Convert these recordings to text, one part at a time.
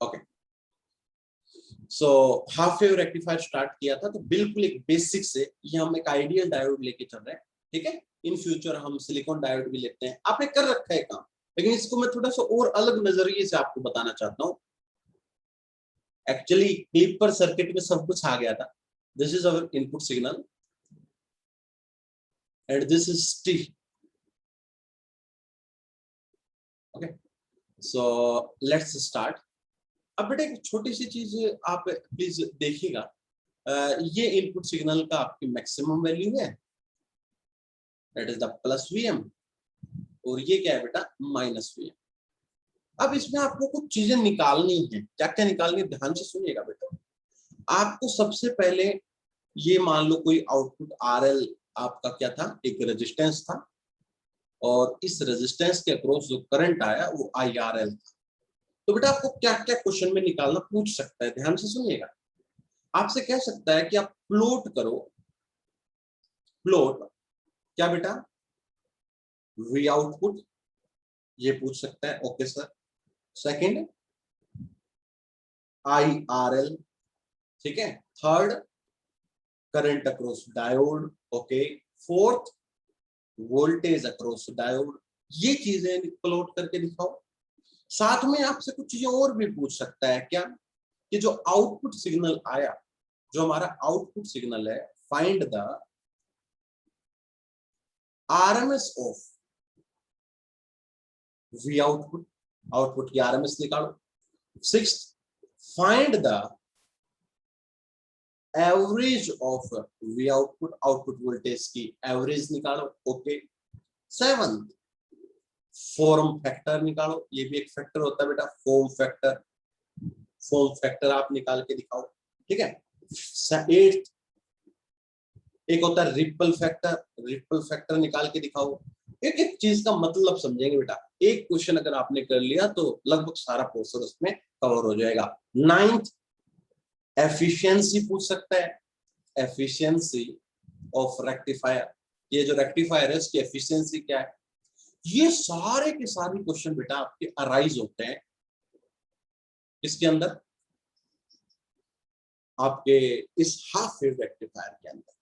Okay, so half wave rectifier start किया था, तो बिल्कुल एक बेसिक से ये हम एक आइडियल डायोड लेके चल रहे हैं, ठीक है। इन फ्यूचर हम सिलिकॉन डायोड भी लेते हैं, आपने कर रखा है काम, लेकिन इसको मैं थोड़ा सा और अलग नजरिए से आपको बताना चाहता हूँ। एक्चुअली क्लिप पर सर्किट में सब कुछ आ गया था। This is our input signal and this is T. Okay, so let's start. अब बेटा एक छोटी सी चीज आप प्लीज देखिएगा, ये इनपुट सिग्नल का आपकी मैक्सिमम वैल्यू है, that is the plus VM, और ये क्या है बेटा, माइनस वीएम। अब इसमें आपको कुछ चीजें निकालनी है, क्या क्या निकालनी है, ध्यान से सुनिएगा बेटा। आपको सबसे पहले ये मान लो कोई आउटपुट आरएल आपका क्या था, एक रेजिस्टेंस था, और इस रेजिस्टेंस के अक्रॉस जो करंट आया वो IRL था। तो बेटा आपको क्या क्या क्वेश्चन में निकालना पूछ सकता है, ध्यान से सुनिएगा। आपसे कह सकता है कि आप प्लॉट करो, प्लॉट क्या बेटा, वी आउटपुट, ये पूछ सकता है, ओके सर। सेकंड IRL, ठीक है। Third current across diode, okay. Fourth voltage across diode. ये चीजें प्लॉट करके दिखाओ। साथ में आपसे कुछ चीजें और भी पूछ सकता है, क्या कि जो आउटपुट सिग्नल आया, जो हमारा आउटपुट सिग्नल है, find the RMS of we output, output की RMS निकालो। Sixth, find the average of we output, output voltage की एवरेज निकालो, ओके। सेवंथ, फॉर्म फैक्टर निकालो, ये भी एक फैक्टर होता है बेटा, फॉर्म फैक्टर, फॉर्म फैक्टर आप निकाल के दिखाओ, ठीक है। एट्थ, एक होता है रिपल फैक्टर, रिपल फैक्टर निकाल के दिखाओ। एक एक चीज का मतलब समझेंगे बेटा, एक क्वेश्चन अगर आपने कर लिया तो लगभग सारा पोर्शन उसमें कवर हो जाएगा। नाइन्थ, एफिशिएंसी पूछ सकता है, एफिशिएंसी ऑफ रेक्टिफायर, ये जो रेक्टिफायर है उसकी एफिशिएंसी क्या है। ये सारे के सारे क्वेश्चन बेटा आपके अराइज होते हैं इसके अंदर, आपके इस हाफ वेव रेक्टिफायर के अंदर।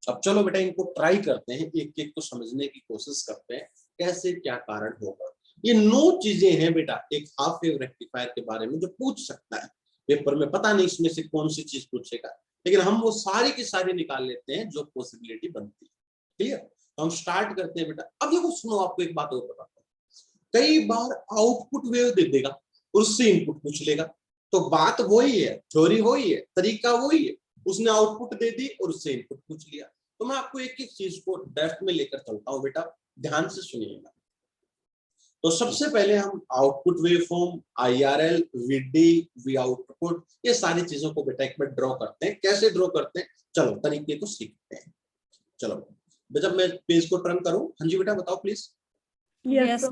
अब चलो बेटा इनको ट्राई करते हैं, एक एक को समझने की कोशिश करते हैं, कैसे क्या कारण होगा। ये 9 चीजें हैं बेटा एक हाफ वेव रेक्टिफायर के बारे में जो पूछ सकता है पेपर में, पता नहीं इसमें से कौन सी चीज पूछेगा, लेकिन हम वो सारी की सारी निकाल लेते हैं जो पॉसिबिलिटी बनती है। क्लियर, तो हम स्टार्ट करते हैं बेटा। अब देखो सुनो, आपको एक बात और बताता हूँ, कई बार आउटपुट वेव दे देगा और उससे इनपुट पूछ लेगा, तो बात वही है, थ्योरी वही है, तरीका वही है, उसने आउटपुट दे दी और उससे इनपुट पूछ लिया। तो मैं आपको एक एक चीज को डेप्थ में लेकर चलता हूं बेटा, ध्यान से सुनिएगा। तो सबसे पहले हम output waveform, IRL, VD, we output, ये सारी चीजों को बेटा एक बार ड्रॉ करते हैं। कैसे ड्रॉ करते हैं, चलो तरीके को सीखते हैं। चलो जब मैं पेज को टर्न करूं, हाँ जी बेटा बताओ प्लीज। यस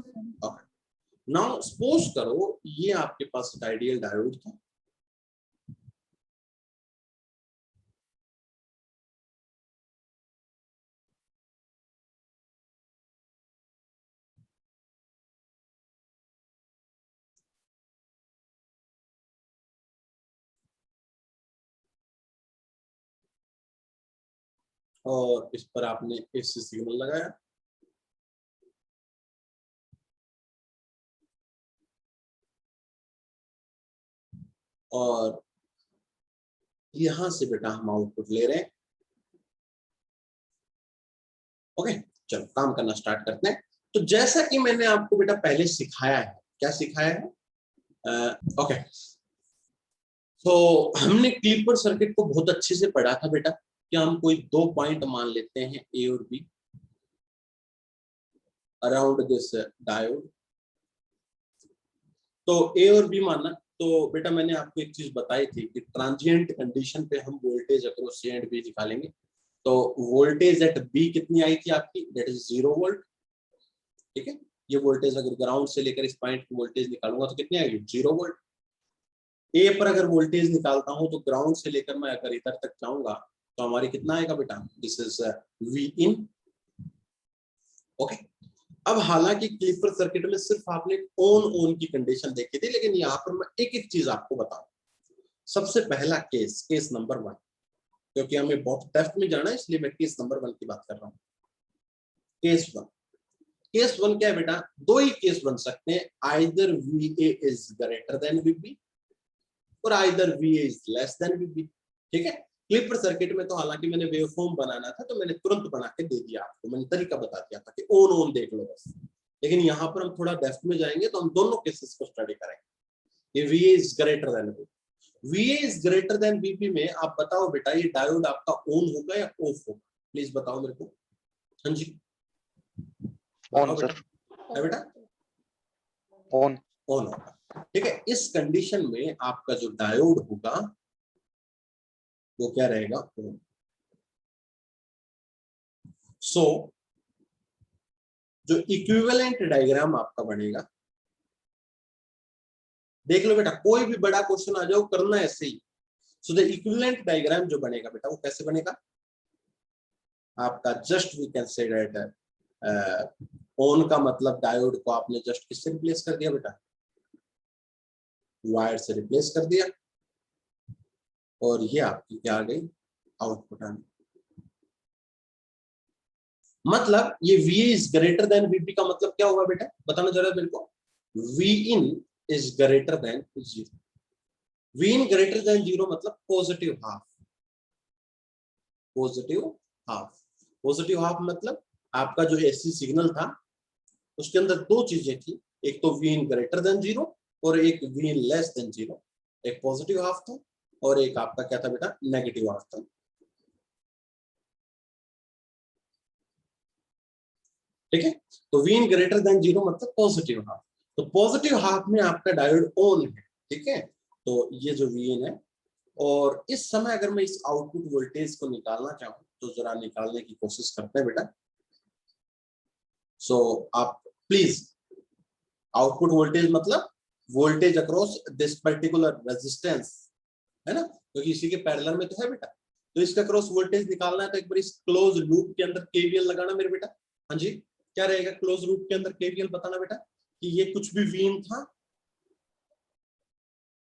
नाउ सपोज करो ये आपके पास एक आइडियल डायोड था, और इस पर आपने AC सिग्नल लगाया, और यहां से बेटा हम आउटपुट ले रहे हैं। ओके, चलो काम करना स्टार्ट करते हैं। तो जैसा कि मैंने आपको बेटा पहले सिखाया है, क्या सिखाया है, ओके, तो हमने क्लिपर सर्किट को बहुत अच्छे से पढ़ा था बेटा, कि हम कोई 2 पॉइंट मान लेते हैं A और B अराउंड दिस डायोड। तो A और B माना, तो बेटा मैंने आपको एक चीज बताई थी कि ट्रांजिएंट कंडीशन पे हम voltage across C and B निकालेंगे। तो वोल्टेज एट B कितनी आई थी आपकी, दैट इज 0 वोल्ट, ठीक है। ये वोल्टेज अगर ग्राउंड से लेकर इस पॉइंट की वोल्टेज निकालूंगा तो कितनी आएगी, 0 वोल्ट। ए पर अगर वोल्टेज निकालता हूं तो ग्राउंड से लेकर मैं अगर इधर तक जाऊंगा तो हमारी कितना आएगा बेटा, this is V in, okay. अब हालांकि क्लीपर सर्किट में सिर्फ आपने ऑन की कंडीशन देखी थी, लेकिन यहाँ पर मैं एक एक चीज आपको बताऊं। सबसे पहला केस नंबर 1, क्योंकि हमें बहुत डेप्थ में जाना है, इसलिए मैं केस नंबर 1 की बात कर रहा हूँ। केस वन क्या है बेटा? दो ही केस बन सकते हैं, either VA is greater then VB और either VA is less then VB। ठीक है, क्लिपर सर्किट में तो हालांकि मैंने वेवफॉर्म बनाना था तो मैंने तुरंत बना के दे दिया आपको, मैंने तरीका बता दिया था कि ऑन देख लो बस। लेकिन यहाँ पर हम थोड़ा डेप्थ में जाएंगे तो हम दोनों केसेस को स्टडी करेंगे। ये VA is greater then VB, VA is greater then VB में आप बताओ बेटा, ये डायोड आपका ऑन होगा या ऑफ होगा? प्लीज बताओ मेरे को। हाँ जी ऑन सर। है बेटा, ऑन होगा। ठीक है, इस कंडीशन में आपका जो डायोड होगा वो क्या रहेगा? ऑन। सो जो इक्विवेलेंट डायग्राम आपका बनेगा, देख लो बेटा, कोई भी बड़ा क्वेश्चन आ जाओ करना ऐसे ही। सो द इक्विवेलेंट डायग्राम जो बनेगा बेटा वो कैसे बनेगा आपका? Just we can say that on का मतलब डायोड को आपने जस्ट किससे रिप्लेस कर दिया बेटा? वायर से रिप्लेस कर दिया, और ये आपकी क्या आ गई? आउटपुट आ गई। मतलब ये V is greater than VP का मतलब क्या होगा बेटा? बताना जरा मेरे को। V in is greater than 0। V in greater than 0 मतलब positive half. Positive half, positive half मतलब आपका जो AC सिग्नल था उसके अंदर दो चीजें थी, एक तो V in ग्रेटर देन 0 और एक V in लेस देन 0। एक पॉजिटिव हाफ था और एक आपका क्या था बेटा? नेगेटिव हाफ था। ठीक है, तो V in ग्रेटर देन 0 मतलब पॉजिटिव हाफ। तो पॉजिटिव हाफ में आपका डायोड ऑन है। ठीक है, तो ये जो V in है, और इस समय अगर मैं इस आउटपुट वोल्टेज को निकालना चाहूं तो जरा निकालने की कोशिश करते हैं बेटा। सो आप प्लीज, आउटपुट वोल्टेज मतलब voltage across this particular resistance, है ना, क्योंकि इसी के पैरेलल में तो है बेटा। तो इसका क्रॉस वोल्टेज निकालना है तो एक बार इस क्लोज लूप के अंदर KVL लगाना मेरे बेटा। हाँ जी, क्या रहेगा क्लोज लूप के अंदर KVL? बताना बेटा कि ये कुछ भी V in था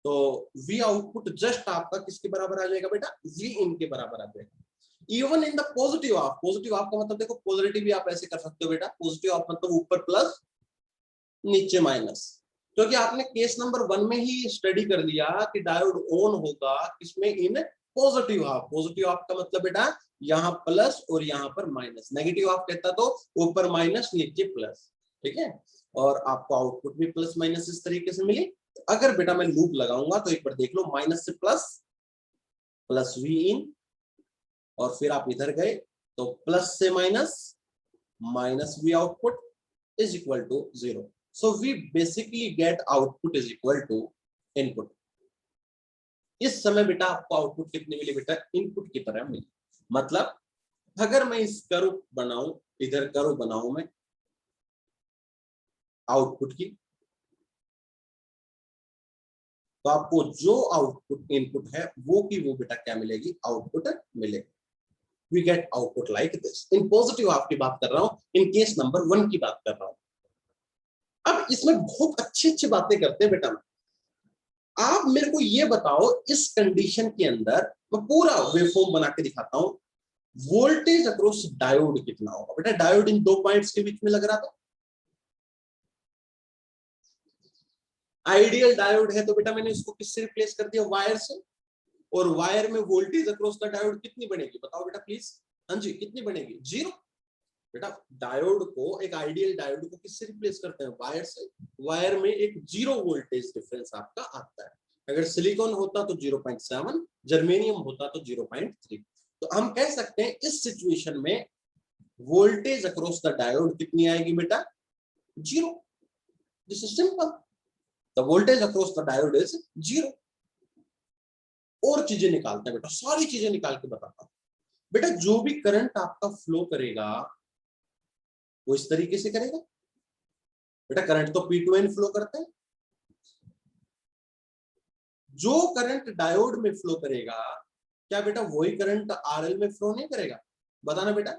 तो V आउटपुट जस्ट आपका किसके बराबर आ जाएगा बेटा? V in के बराबर आ जाएगा। Even in the positive half, positive half का मतलब देखो, पोलरिटी भी आप ऐसे कर सकते हो बेटा, पॉजिटिव हाफ मतलब ऊपर प्लस नीचे माइनस। क्योंकि आपने केस नंबर 1 में ही स्टडी कर लिया कि डायोड ऑन होगा किसमें? इन पॉजिटिव हाफ। पॉजिटिव हाफ का मतलब बेटा यहाँ प्लस और यहाँ पर माइनस। नेगेटिव हाफ कहता तो ऊपर माइनस नीचे प्लस। ठीक है, और आपको आउटपुट भी प्लस माइनस इस तरीके से मिली। अगर बेटा मैं लूप लगाऊंगा तो एक बार देख लो, माइनस से प्लस, प्लस V in, और फिर आप इधर गए तो प्लस से minus, minus V output is equal to 0। So we basically get output is equal to input. इस समय बेटा आपको आउटपुट कितनी मिली बेटा? इनपुट की तरह मिली। मतलब अगर मैं इस कर्व बनाऊं, इधर कर्व बनाऊं मैं आउटपुट की, तो आपको जो आउटपुट इनपुट है वो की वो बेटा क्या मिलेगी? आउटपुट मिलेगी। We get output like this. इन पॉजिटिव हाफ की बात कर रहा हूं, इन केस नंबर 1 की बात कर रहा हूं। अब इसमें बहुत अच्छी अच्छी बातें करते हैं बेटा। आप मेरे को ये बताओ, इस कंडीशन के अंदर मैं पूरा वेवफॉर्म बना के दिखाता हूं, वोल्टेज अक्रॉस डायोड कितना होगा बेटा? डायोड इन दो पॉइंट्स के बीच में लग रहा था। आइडियल डायोड है तो बेटा मैंने इसको किससे रिप्लेस कर दिया? वायर से। और वायर में वोल्टेज अक्रॉस द डायोड कितनी बनेगी बताओ बेटा प्लीज? हाँ जी, कितनी बनेगी? 0। बेटा डायोड को, एक आइडियल डायोड को किससे रिप्लेस करते हैं? वायर से। वायर में एक 0 वोल्टेज डिफरेंस आपका आता है। अगर सिलिकॉन होता तो 0.7, जर्मेनियम होता तो 0.3। तो हम कह सकते हैं इस सिचुएशन में वोल्टेज अक्रॉस द डायोड कितनी आएगी बेटा? 0। This is simple, the voltage across the diode is 0। और चीजें निकालते हैं बेटा, सारी चीजें निकाल के बताता हूं बेटा। जो भी करंट आपका फ्लो करेगा वो इस तरीके से करेगा बेटा। करंट तो P2N फ्लो करता है। जो करंट डायोड में फ्लो करेगा क्या बेटा वही करंट RL में फ्लो नहीं करेगा? बताना बेटा।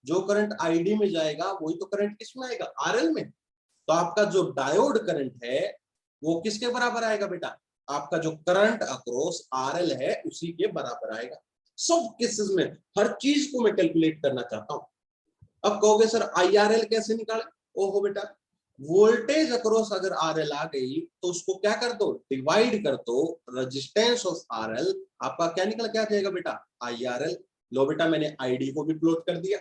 जो करंट आईडी में जाएगा वही तो करंट किसमें आएगा, आरएल में। तो आपका जो डायोड करंट है वो किसके बराबर आएगा बेटा, आपका जो करंट अक्रॉस आरएल है उसी के बराबर आएगा। सब केसेस में हर चीज को मैं कैलकुलेट करना चाहता हूं। अब कहोगे सर आईआरएल कैसे निकाले, ओहो बेटा, वोल्टेज अक्रॉस अगर आरएल आ गई तो उसको क्या कर दो, डिवाइड कर दो रेजिस्टेंस ऑफ आरएल, आपका क्या निकल के आ जाएगा बेटा, आईआरएल। लो बेटा मैंने आईडी को भी प्लॉट कर दिया,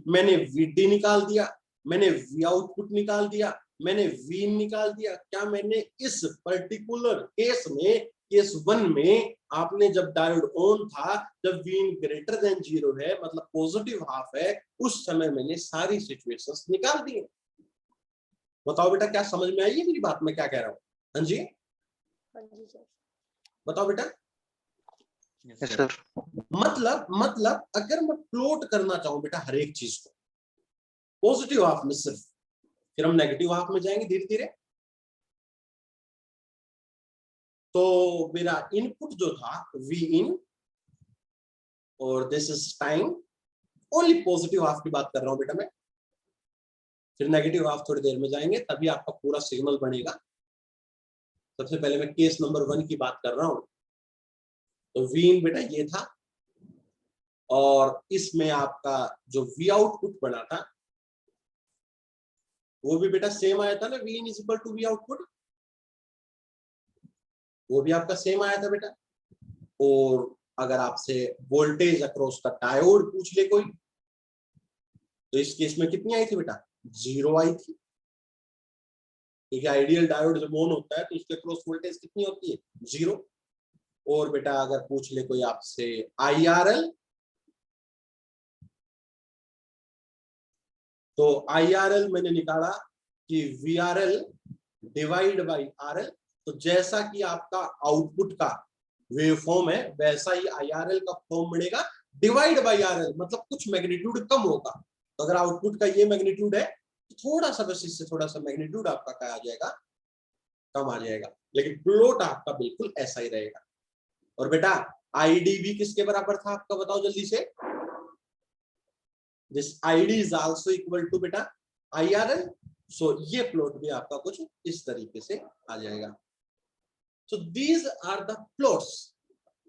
मैंने वीडी निकाल दिया, मैंने वी आउटपुट निकाल दिया, मैंने वी इन निकाल दिया। क्या मैंने इस पर्टिकुलर केस में, केस 1 में आपने जब डायोड ऑन था, जब वी इन ग्रेटर देन 0 है मतलब पॉजिटिव हाफ है, उस समय मैंने सारी सिचुएशंस निकाल दी। बताओ बेटा क्या समझ में आई है मेरी बात, मैं क्या कह रहा हूँ। हाँ जी बताओ बेटा। Yes sir. मतलब अगर मैं प्लॉट करना चाहूं बेटा हर एक चीज को पॉजिटिव हाफ में सिर्फ, फिर हम नेगेटिव हाफ में जाएंगे धीरे धीरे। तो मेरा इनपुट जो था वी इन और this is time, only positive half की बात कर रहा हूं बेटा मैं, फिर नेगेटिव हाफ थोड़ी देर में जाएंगे तभी आपका पूरा सिग्नल बनेगा। सबसे पहले मैं केस नंबर 1 की बात कर रहा हूं। तो वी इन बेटा ये था और इसमें आपका जो वी आउटपुट बना था वो भी बेटा सेम आया था ना, V in is equal to V output, वो भी आपका सेम आया था बेटा। और अगर आपसे वोल्टेज अक्रॉस द डायोड पूछ ले कोई, तो इस केस में कितनी आई थी बेटा, 0 आई थी, क्योंकि आइडियल डायोड जब ऑन होता है तो उसके अक्रॉस वोल्टेज कितनी होती है, 0। और बेटा अगर पूछ ले कोई आपसे आईआरएल, तो आईआरएल मैंने निकाला कि वीआरएल डिवाइड बाई आरएल। तो जैसा कि आपका आउटपुट का वेव फॉर्म है वैसा ही आईआरएल का फॉर्म बनेगा, डिवाइड बाई आरएल मतलब कुछ मैग्नीट्यूड कम होगा। तो अगर आउटपुट का ये मैग्नीट्यूड है तो थोड़ा सा बस इससे थोड़ा सा मैग्नीट्यूड आपका क्या आ जाएगा, कम आ जाएगा, लेकिन प्लॉट आपका बिल्कुल ऐसा ही रहेगा। और बेटा आईडी भी किसके बराबर था आपका, बताओ जल्दी से। This ID is also equal to बेटा आईआरएल। सो ये प्लॉट भी आपका कुछ इस तरीके से आ जाएगा। So these are the plots,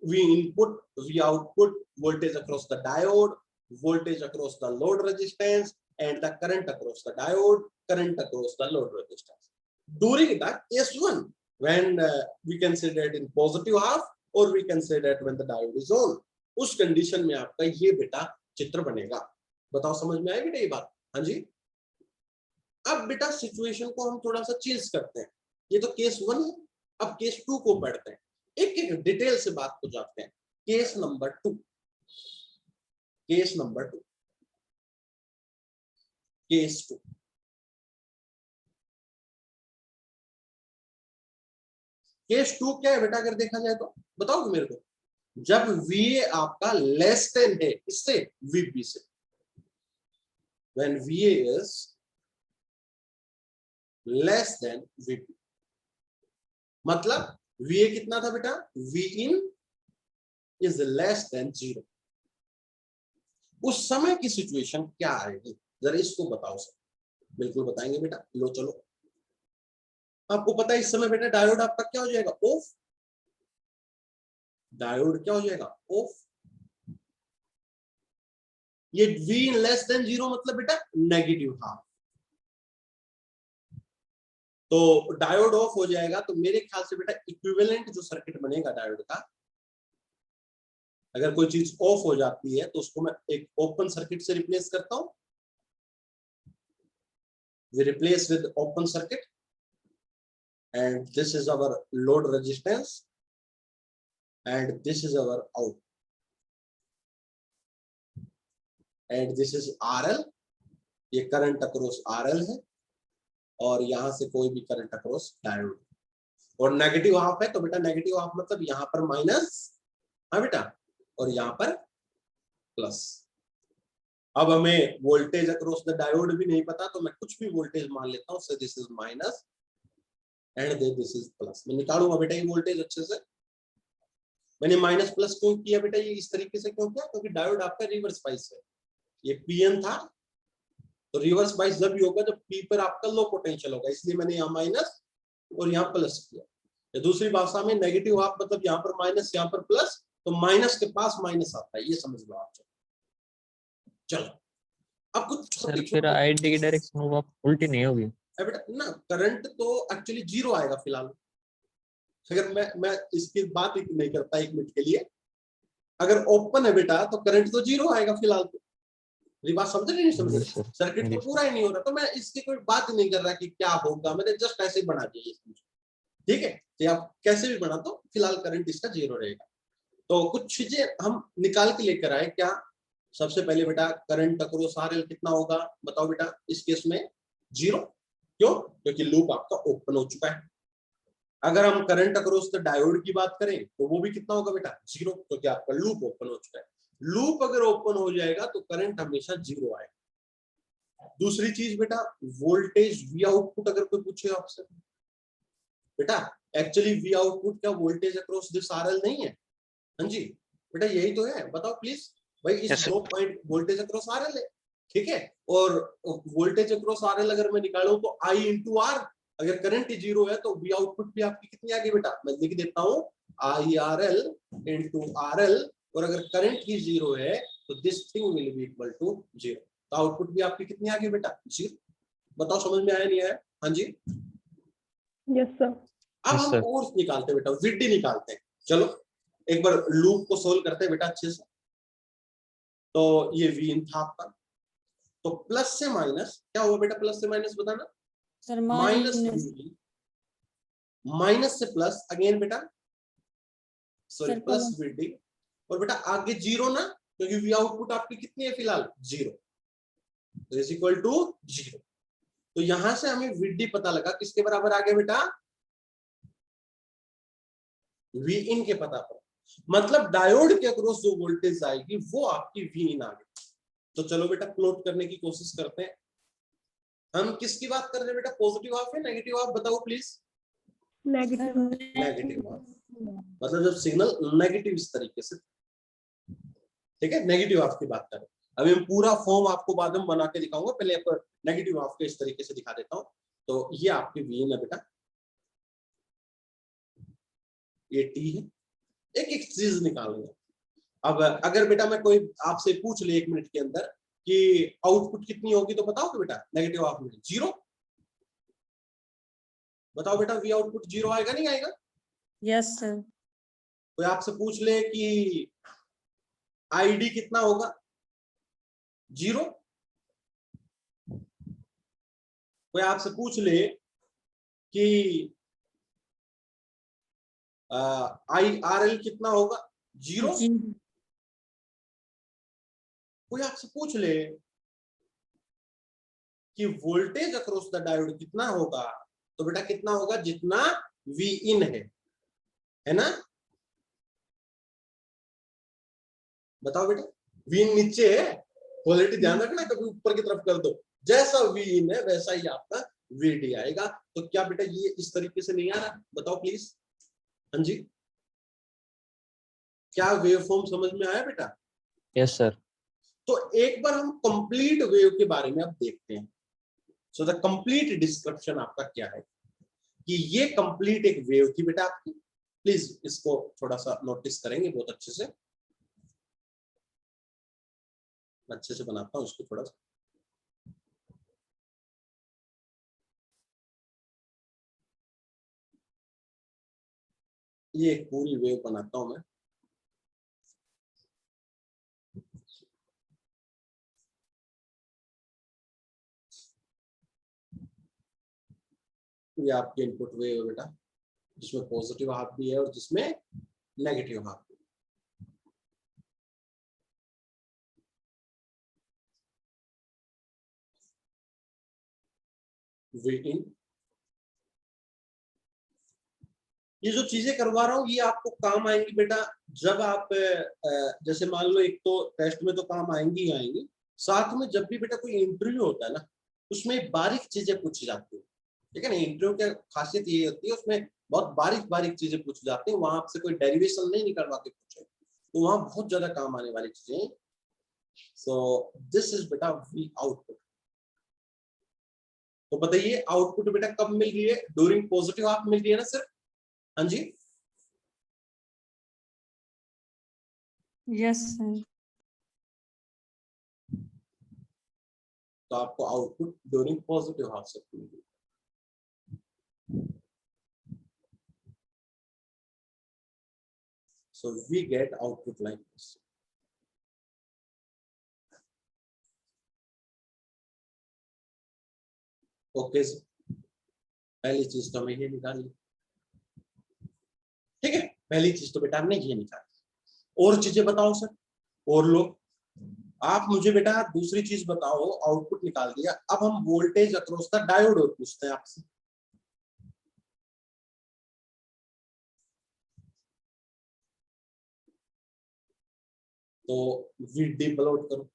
we input, we output voltage across the diode, voltage across the load resistance, and the current across the diode, current across the load resistance. During the case 1, when we can say that in positive half, or we can say that when the diode is on, उस condition में आपका ये बेटा चित्र बनेगा। बताओ समझ में आई बेटा ये बात, हाँ जी। अब बेटा सिचुएशन को हम थोड़ा सा चेंज करते हैं, ये तो केस 1 है, अब केस 2 को पढ़ते हैं, एक एक डिटेल से बात को जाते हैं। Case number 2, case number 2, case 2। Case 2 क्या है बेटा अगर देखा जाए तो, बताओ मेरे को। जब वी आपका लेस देन है इससे, वीबी से, when V is less than VB, मतलब वी कितना था बेटा, V in is less than 0। उस समय की सिचुएशन क्या आएगी जरा इसको बताओ सर। बिल्कुल बताएंगे बेटा, लो चलो। आपको पता है इस समय बेटा डायोड आपका क्या हो जाएगा, ऑफ। डायोड क्या हो जाएगा, ऑफ। ये V लेस देन 0 मतलब बेटा नेगेटिव हाफ। तो डायोड ऑफ हो जाएगा, तो मेरे ख्याल से बेटा इक्विवेलेंट जो सर्किट बनेगा डायोड का, अगर कोई चीज ऑफ हो जाती है तो उसको मैं एक ओपन सर्किट से रिप्लेस करता हूं। We replace with open circuit, and this is our load resistance, and this is our out, and this is RL। ये करंट अक्रॉस RL है और यहां से कोई भी करंट अक्रॉस डायोड, और नेगेटिव हाफ है तो बेटा नेगेटिव हाफ मतलब यहां पर माइनस, हाँ बेटा, और यहां पर प्लस। अब हमें वोल्टेज अक्रॉस द डायोड भी नहीं पता तो मैं कुछ भी वोल्टेज मान लेता हूं, so this is minus and this is plus. मैं निकालूंगा बेटा ये वोल्टेज अच्छे से। मैंने माइनस प्लस क्यों किया बेटा, ये इस तरीके से क्यों किया, क्योंकि डायोड आपका रिवर्स बाइस है, ये पीएन था, तो रिवर्स बाइस जब भी होगा जब पी पर आपका लो पोटेंशियल होगा, इसलिए मैंने यहाँ माइनस और यहाँ प्लस किया। या दूसरी भाषा में नेगेटिव हाफ मतलब यहाँ पर माइनस यहाँ पर प्लस, तो माइनस के पास माइनस आता है, ये समझ लो आप। चलो अब कुछ सर फिर आईडी की डायरेक्शन वो उल्टी नहीं होगी बेटा ना, करंट तो एक्चुअली जीरो आएगा फिलहाल। अगर मैं इसकी बात नहीं करता 1 मिनट के लिए, अगर ओपन है बेटा तो करंट तो जीरो आएगा फिलहाल। तो ये बात समझ रहे नहीं समझ रहे, सर्किट तो पूरा ही नहीं हो रहा, तो मैं इसकी कोई बात नहीं कर रहा कि क्या होगा, मैंने जस्ट ऐसे ही बना दिया, ठीक है। तो आप कैसे भी बना, तो फिलहाल करंट इसका जीरो रहेगा। तो कुछ चीजें हम निकाल के लेकर आए। क्या? सबसे पहले बेटा करंट अक्रॉस आरएल कितना होगा, बताओ बेटा। इस केस में जीरो, क्यों? क्योंकि लूप आपका ओपन हो चुका है। अगर हम करंट अक्रॉस द डायोड की बात करें तो वो भी कितना होगा बेटा, जीरो, क्योंकि आपका लूप ओपन हो चुका है। लूप अगर ओपन हो जाएगा तो करंट हमेशा जीरो आएगा। दूसरी चीज बेटा, वोल्टेज वी आउटपुट अगर कोई पूछे आपसे, बेटा एक्चुअली वी आउटपुट क्या वोल्टेज अक्रॉस दिस आरएल नहीं है? हाँ जी बेटा यही तो है, बताओ प्लीज भाई। इस दो पॉइंट वोल्टेज अक्रॉस आरएल है, ठीक है। और वोल्टेज अक्रॉस आरएल अगर मैं निकालूं तो आई इंटू आर, अगर करंट ही जीरो है तो वी आउटपुट भी आपकी कितनी आ गई बेटा, मैं लिख देता हूं I R L into R L. और अगर करंट ही जीरो है तो this thing will be equal to zero, तो आउटपुट भी आपकी कितनी आ गई बेटा, जीरो। बताओ समझ में आया नहीं आया? हाँ जी यस सर। अब हम और निकालते हैं बेटा, विडी निकालते हैं। चलो एक बार लूप को सोल्व करते हैं बेटा अच्छे से। तो ये वी इन था आपका, तो प्लस से माइनस क्या हुआ बेटा, प्लस से माइनस बताना सर माइनस, माइनस से प्लस अगेन बेटा, सॉरी प्लस वीडी, और बेटा आगे जीरो ना, क्योंकि वी आउटपुट आपकी कितनी है फिलहाल, zero, is equal to zero. तो यहां से हमें वीडी पता लगा, किसके बराबर आ गया बेटा, वी इन के पता पर। मतलब डायोड के अक्रॉस जो वोल्टेज आएगी वो आपकी वी इन आ गई। तो चलो बेटा प्लॉट करने की कोशिश करते हैं। हम किसकी बात कर रहे हैं बेटा, पॉजिटिव हाफ है नेगेटिव हाफ, बताओ प्लीज। नेगेटिव। नेगेटिव हाफ, मतलब जब सिग्नल नेगेटिव इस तरीके से, ठीक है, नेगेटिव हाफ की बात करें। अभी मैं पूरा फॉर्म आपको बाद में बना के दिखाऊंगा, पहले आप नेगेटिव हाफ के इस तरीके से दिखा देता हूं। तो ये आपकी वी इन है बेटा, ये टी है। एक एक चीज निकालेंगे। अब अगर बेटा मैं कोई आपसे पूछ ले 1 मिनट के अंदर कि आउटपुट कितनी होगी, तो बताओगे बेटा नेगेटिव हाफ में जीरो। बताओ बेटा वी आउटपुट जीरो आएगा नहीं आएगा? Yes sir. कोई आपसे पूछ ले कि आईडी कितना होगा, जीरो। कोई आपसे पूछ ले कि आई आर एल कितना होगा, जीरो। कोई आपसे पूछ ले कि वोल्टेज अक्रॉस द डायोड कितना होगा, तो बेटा कितना होगा, जितना वी इन है ना। बताओ बेटा, वी इन नीचे है, क्वालिटी ध्यान रखना, कभी ऊपर की तरफ कर दो। जैसा वी इन है वैसा ही आपका वीडी आएगा। तो क्या बेटा ये इस तरीके से नहीं आ रहा, बताओ प्लीज। हाँ जी, क्या वेवफॉर्म समझ में आया बेटा? Yes sir. तो एक बार हम कंप्लीट वेव के बारे में अब देखते हैं। सो द कंप्लीट डिस्क्रिप्शन आपका क्या है कि ये कंप्लीट एक वेव थी बेटा आपकी। प्लीज इसको थोड़ा सा नोटिस करेंगे बहुत अच्छे से बनाता हूं इसको थोड़ा सा। ये एक पूरी वेव बनाता हूं मैं। ये आपकी इनपुट वेव है बेटा, जिसमें पॉजिटिव हाफ भी है और जिसमें नेगेटिव हाफ भी। वी इन, ये जो चीजें करवा रहा हूँ ये आपको काम आएंगी बेटा जब आप जैसे मान लो, एक तो टेस्ट में तो काम आएंगी ही आएंगी, साथ में जब भी बेटा कोई इंटरव्यू होता है ना, उसमें बारीक चीजें पूछी जाती है, ठीक है ना। इंटरव्यू की खासियत ये होती है, उसमें बहुत बारीक बारीक चीजें पूछी जाती है। वहां आपसे कोई डेरिवेशन नहीं निकलवा के पूछे, तो वहां बहुत ज्यादा काम आने वाली चीजें सो दिस इज बेटा वी आउटपुट। तो बताइए आउटपुट बेटा कब मिल रही है? ड्यूरिंग पॉजिटिव हाफ मिल रही है ना सर? हाँ जी, Yes, sir. तो आपको आउटपुट ड्यूरिंग पॉजिटिव हाफ से मिल रही है। So we get output like this. Okay, पहली चीज तो हमें ये निकाली, ठीक है, पहली चीज तो बेटा हमने ये निकाली। और चीजें बताओ सर, और लोग आप मुझे बेटा दूसरी चीज बताओ, आउटपुट निकाल दिया, अब हम वोल्टेज अक्रॉस द डायोड और पूछते हैं आपसे। तो VD प्लॉट करो।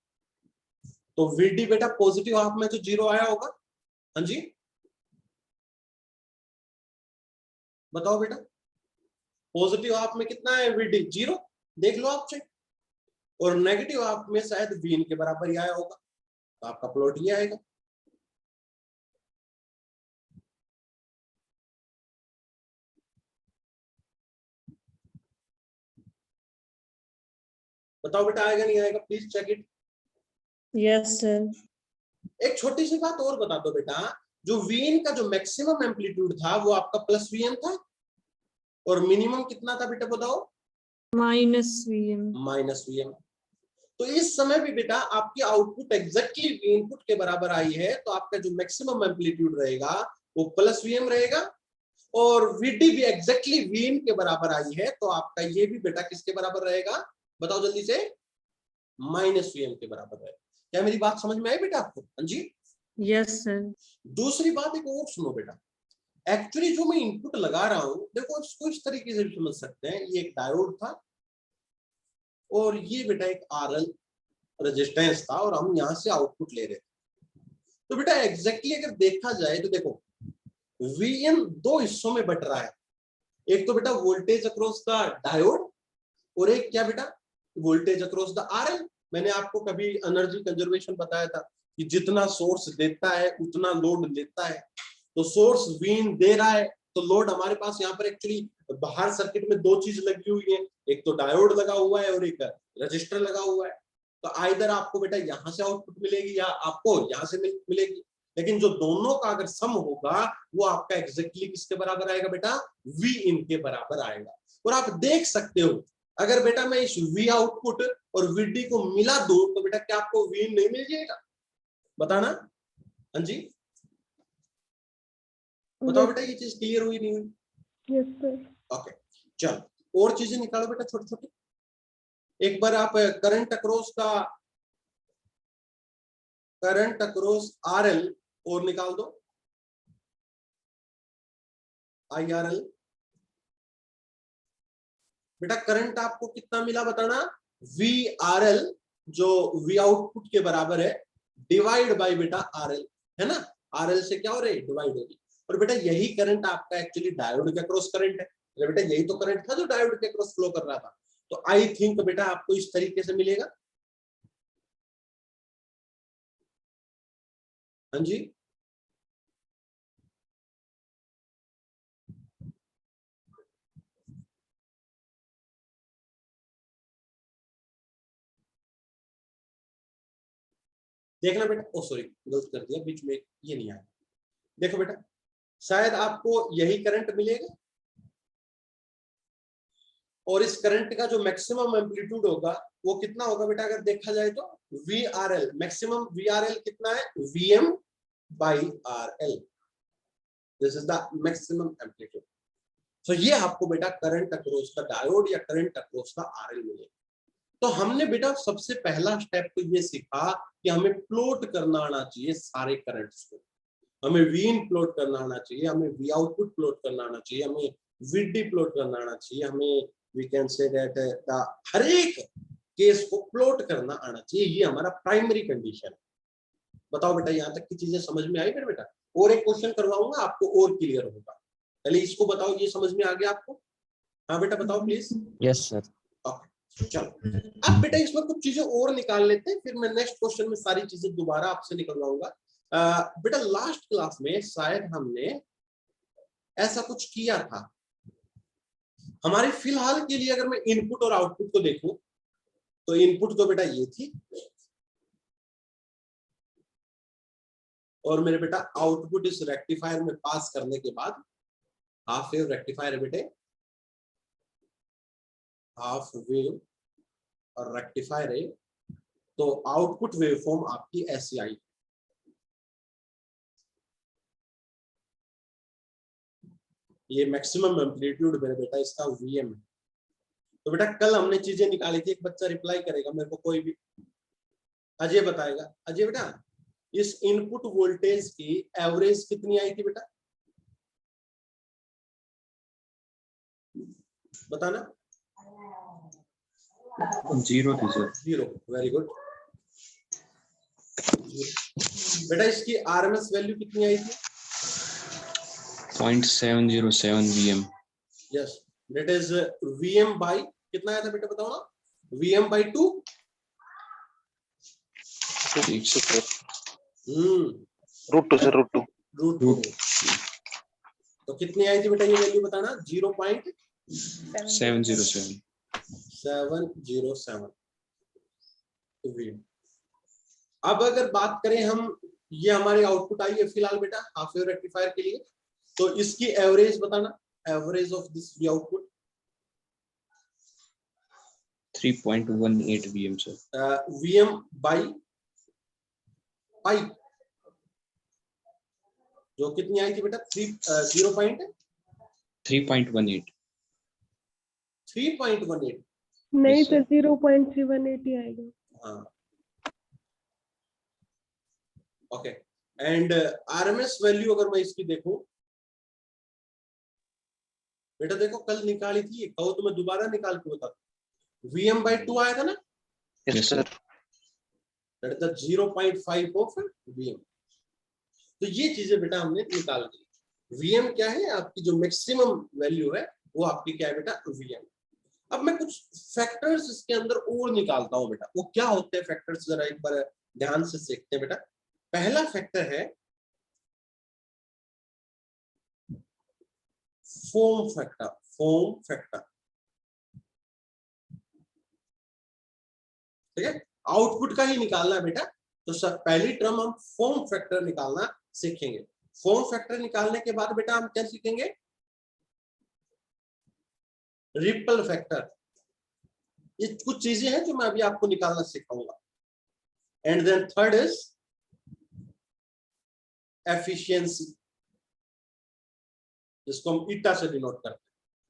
तो VD बेटा पॉजिटिव हाफ में तो 0 आया होगा, हाँ जी बताओ बेटा, पॉजिटिव हाफ में कितना है VD? 0, देख लो आप चेक। और नेगेटिव हाफ में शायद Vin के बराबर ही आया होगा, तो आपका प्लॉट ये आएगा। बताओ बेटा आएगा नहीं आएगा? Please check it. Yes, sir. एक छोटी सी बात और बता दो बेटा, जो Vin का जो मैक्सिमम एम्पलीट्यूड था वो आपका प्लस Vm था, और मिनिमम कितना था बेटा बताओ? Minus Vm. Minus Vm। तो इस समय भी बेटा आपकी आउटपुट एग्जैक्टली V इनपुट के बराबर आई है, तो आपका जो मैक्सिमम एम्पलीट्यूड रहेगा वो प्लस Vm रहेगा, और VD भी एग्जैक्टली Vin के बराबर आई है, तो आपका ये भी बेटा किसके बराबर रहेगा? बताओ जल्दी से, माइनस Vm के बराबर रहेगा। क्या मेरी बात समझ में आई बेटा आपको? हाँ जी। Yes, sir. दूसरी बात एक और सुनो बेटा, एक्चुअली जो मैं इनपुट लगा रहा हूं, देखो इसको इस तरीके से भी समझ सकते हैं, ये एक डायोड था और ये बेटा एक RL रेजिस्टेंस था, और हम यहां से आउटपुट ले रहे थे। तो बेटा एग्जैक्टली अगर देखा जाए तो देखो Vn दो हिस्सों में बट रहा है, एक तो बेटा वोल्टेज अक्रॉस द डायोड, और एक क्या बेटा? Voltage across the RL। मैंने आपको कभी एनर्जी कंजर्वेशन बताया था कि जितना सोर्स देता है उतना लोड लेता है। तो सोर्स Vin दे रहा है, तो लोड हमारे पास यहाँ पर एक्चुअली बाहर सर्किट में दो चीज लगी हुई है, एक तो डायोड लगा हुआ है और एक रजिस्टर लगा हुआ है। तो आइदर आपको बेटा यहाँ से आउटपुट मिलेगी या आपको यहाँ से मिलेगी, लेकिन जो दोनों का अगर सम होगा वो आपका एग्जैक्टली किसके बराबर आएगा बेटा? Vin के बराबर आएगा। और आप देख सकते हो, अगर बेटा मैं इस V आउटपुट और VD को मिला दूं तो बेटा क्या आपको Vin नहीं मिल जाएगा? बताना। हाँ जी बताओ बेटा, ये चीज क्लियर हुई नहीं हुई? Yes, sir. ओके, चलो और चीजें निकालो बेटा छोटी छोटी। एक बार आप करंट अक्रॉस RL और निकाल दो, IRL। बेटा करंट आपको कितना मिला बताना? VRL जो V आउटपुट के बराबर है, डिवाइड बाय बेटा RL, है ना? RL से क्या हो रही है? डिवाइड होगी। और बेटा यही करंट आपका एक्चुअली डायोड के क्रॉस करंट है, बेटा यही तो करंट था जो डायोड के क्रॉस फ्लो कर रहा था। तो आई थिंक बेटा आपको इस तरीके से मिलेगा। हाँ जी देखना बेटा, ओ सॉरी गलत कर दिया बीच में, ये नहीं आया। देखो बेटा शायद आपको यही करंट मिलेगा, और इस करंट का जो मैक्सिमम एम्पलीट्यूड होगा वो कितना होगा बेटा? अगर देखा जाए तो VRL, मैक्सिमम VRL कितना है? Vm by RL, this is the maximum amplitude. तो ये आपको बेटा करंट अक्रॉस द डायोड या करंट अक्रॉस द RL मिलेगा। तो हमने बेटा सबसे पहला स्टेप तो ये सीखा कि हमें प्लॉट करना आना चाहिए सारे करंट्स को, हमें Vin प्लॉट करना आना चाहिए, हमें V आउटपुट प्लॉट करना आना चाहिए, हमें VD प्लॉट करना आना चाहिए, हमें we can say that the हर एक केस को प्लॉट करना आना चाहिए। ये हमारा प्राइमरी कंडीशन है। बताओ बेटा यहाँ तक की चीजें समझ में आई? फिर बेटा और एक क्वेश्चन करवाऊंगा आपको और क्लियर होगा। पहले इसको बताओ, ये समझ में आ गया आपको? हाँ बेटा बताओ प्लीज। Yes, sir. ओके, चलो अब बेटा इसमें कुछ चीजें और निकाल लेते हैं, फिर मैं नेक्स्ट क्वेश्चन में सारी चीजें दोबारा आपसे निकलवाऊंगा। बेटा लास्ट क्लास में शायद हमने ऐसा कुछ किया था। हमारे फिलहाल के लिए अगर मैं इनपुट और आउटपुट को देखूं तो इनपुट तो बेटा ये थी और मेरे बेटा आउटपुट इस रेक्टिफायर में पास करने के बाद हाफ वेव रेक्टिफायर बेटे, हाफ वेव और रेक्टिफायर है, तो आउटपुट वेवफॉर्म आपकी ऐसी आई। ये मैक्सिमम एम्पलीट्यूड मेरे बेटा इसका वीएम है। तो बेटा कल हमने चीजें निकाली थी, एक बच्चा रिप्लाई करेगा मेरे को, कोई भी अजय बताएगा। अजय बेटा इस इनपुट वोल्टेज की एवरेज कितनी आई थी बेटा, बताना। 0 थी सर। 0, very good. बेटा इसकी आरएमएस वैल्यू कितनी आई थी? 0.707 VM। Yes, that is VM by कितना आया था बेटा, बताओ ना। VM by 2। Root 2 sir, root 2। Root 2। तो कितनी आई थी बेटा ये वैल्यू, बताना। 0.707 वीएम। अब अगर बात करें हम, ये हमारे आउटपुट आई है फिलहाल बेटा हाफ वेव रेक्टिफायर के लिए, तो इसकी एवरेज बताना, average of this output. 3.18 VM sir. VM by pi जो कितनी आई थी बेटा, 3.18 नहीं सर 0.318 ही आएगा। हाँ ओके। एंड आरएमएस वैल्यू अगर मैं इसकी देखूं बेटा, देखो कल निकाली थी, कहो तो मैं दोबारा निकाल के बता। वीएम बाई 2 आया था ना। Yes sir. That is the 0.5 of VM. तो ये चीजें बेटा हमने निकाल दी। वीएम क्या है, आपकी जो मैक्सिमम वैल्यू है वो आपकी क्या है बेटा, वीएम। अब मैं कुछ फैक्टर्स इसके अंदर और निकालता हूं बेटा, वो क्या होते हैं फैक्टर्स, जरा एक बार ध्यान से देखते हैं बेटा। पहला फैक्टर है फॉर्म फैक्टर। फॉर्म फैक्टर, ठीक है, आउटपुट का ही निकालना है बेटा। तो सर पहली टर्म हम फॉर्म फैक्टर निकालना सीखेंगे। फॉर्म फैक्टर निकालने के बाद बेटा हम क्या सीखेंगे, रिपल फैक्टर। ये कुछ चीजें हैं जो मैं अभी आपको निकालना सिखाऊंगा। And then third is efficiency, जिसको हम ईटा से डिनोट करते हैं।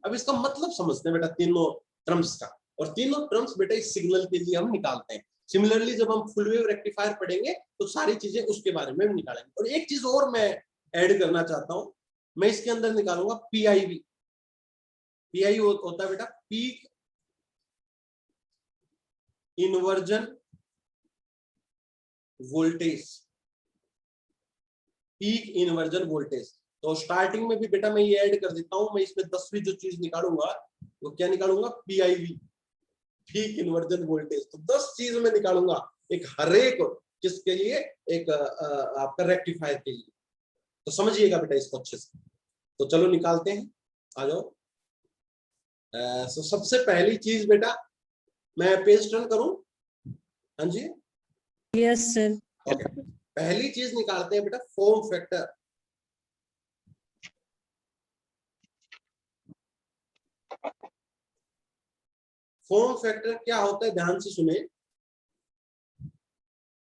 अब इसका मतलब समझते हैं बेटा तीनों टर्म्स का, और तीनों टर्म्स बेटा इस सिग्नल के लिए हम निकालते हैं। सिमिलरली जब हम फुल वेव रेक्टिफायर पढ़ेंगे तो सारी चीजें उसके बारे में भी निकालेंगे। और एक चीज और मैं ऐड करना चाहता हूं, मैं इसके अंदर निकालूंगा पीआईवी। पीआई होता है बेटा peak inversion voltage. Peak inversion voltage, तो स्टार्टिंग में भी बेटा मैं ये ऐड कर देता हूं। मैं इसमें 10वीं जो चीज निकालूंगा वो क्या निकालूंगा, पीआईवी, पीक इन्वर्जन वोल्टेज। तो 10 चीज में निकालूंगा, एक हर एक किसके लिए, एक आपका रेक्टिफायर के लिए। तो समझिएगा बेटा इसको अच्छे से। तो चलो निकालते हैं, आ जाओ। तो सबसे पहली चीज बेटा, मैं पेज टर्न करूं, हाँ जी यस सर। ओके। पहली चीज निकालते हैं बेटा फॉर्म फैक्टर। फॉर्म फैक्टर क्या होता है, ध्यान से सुने।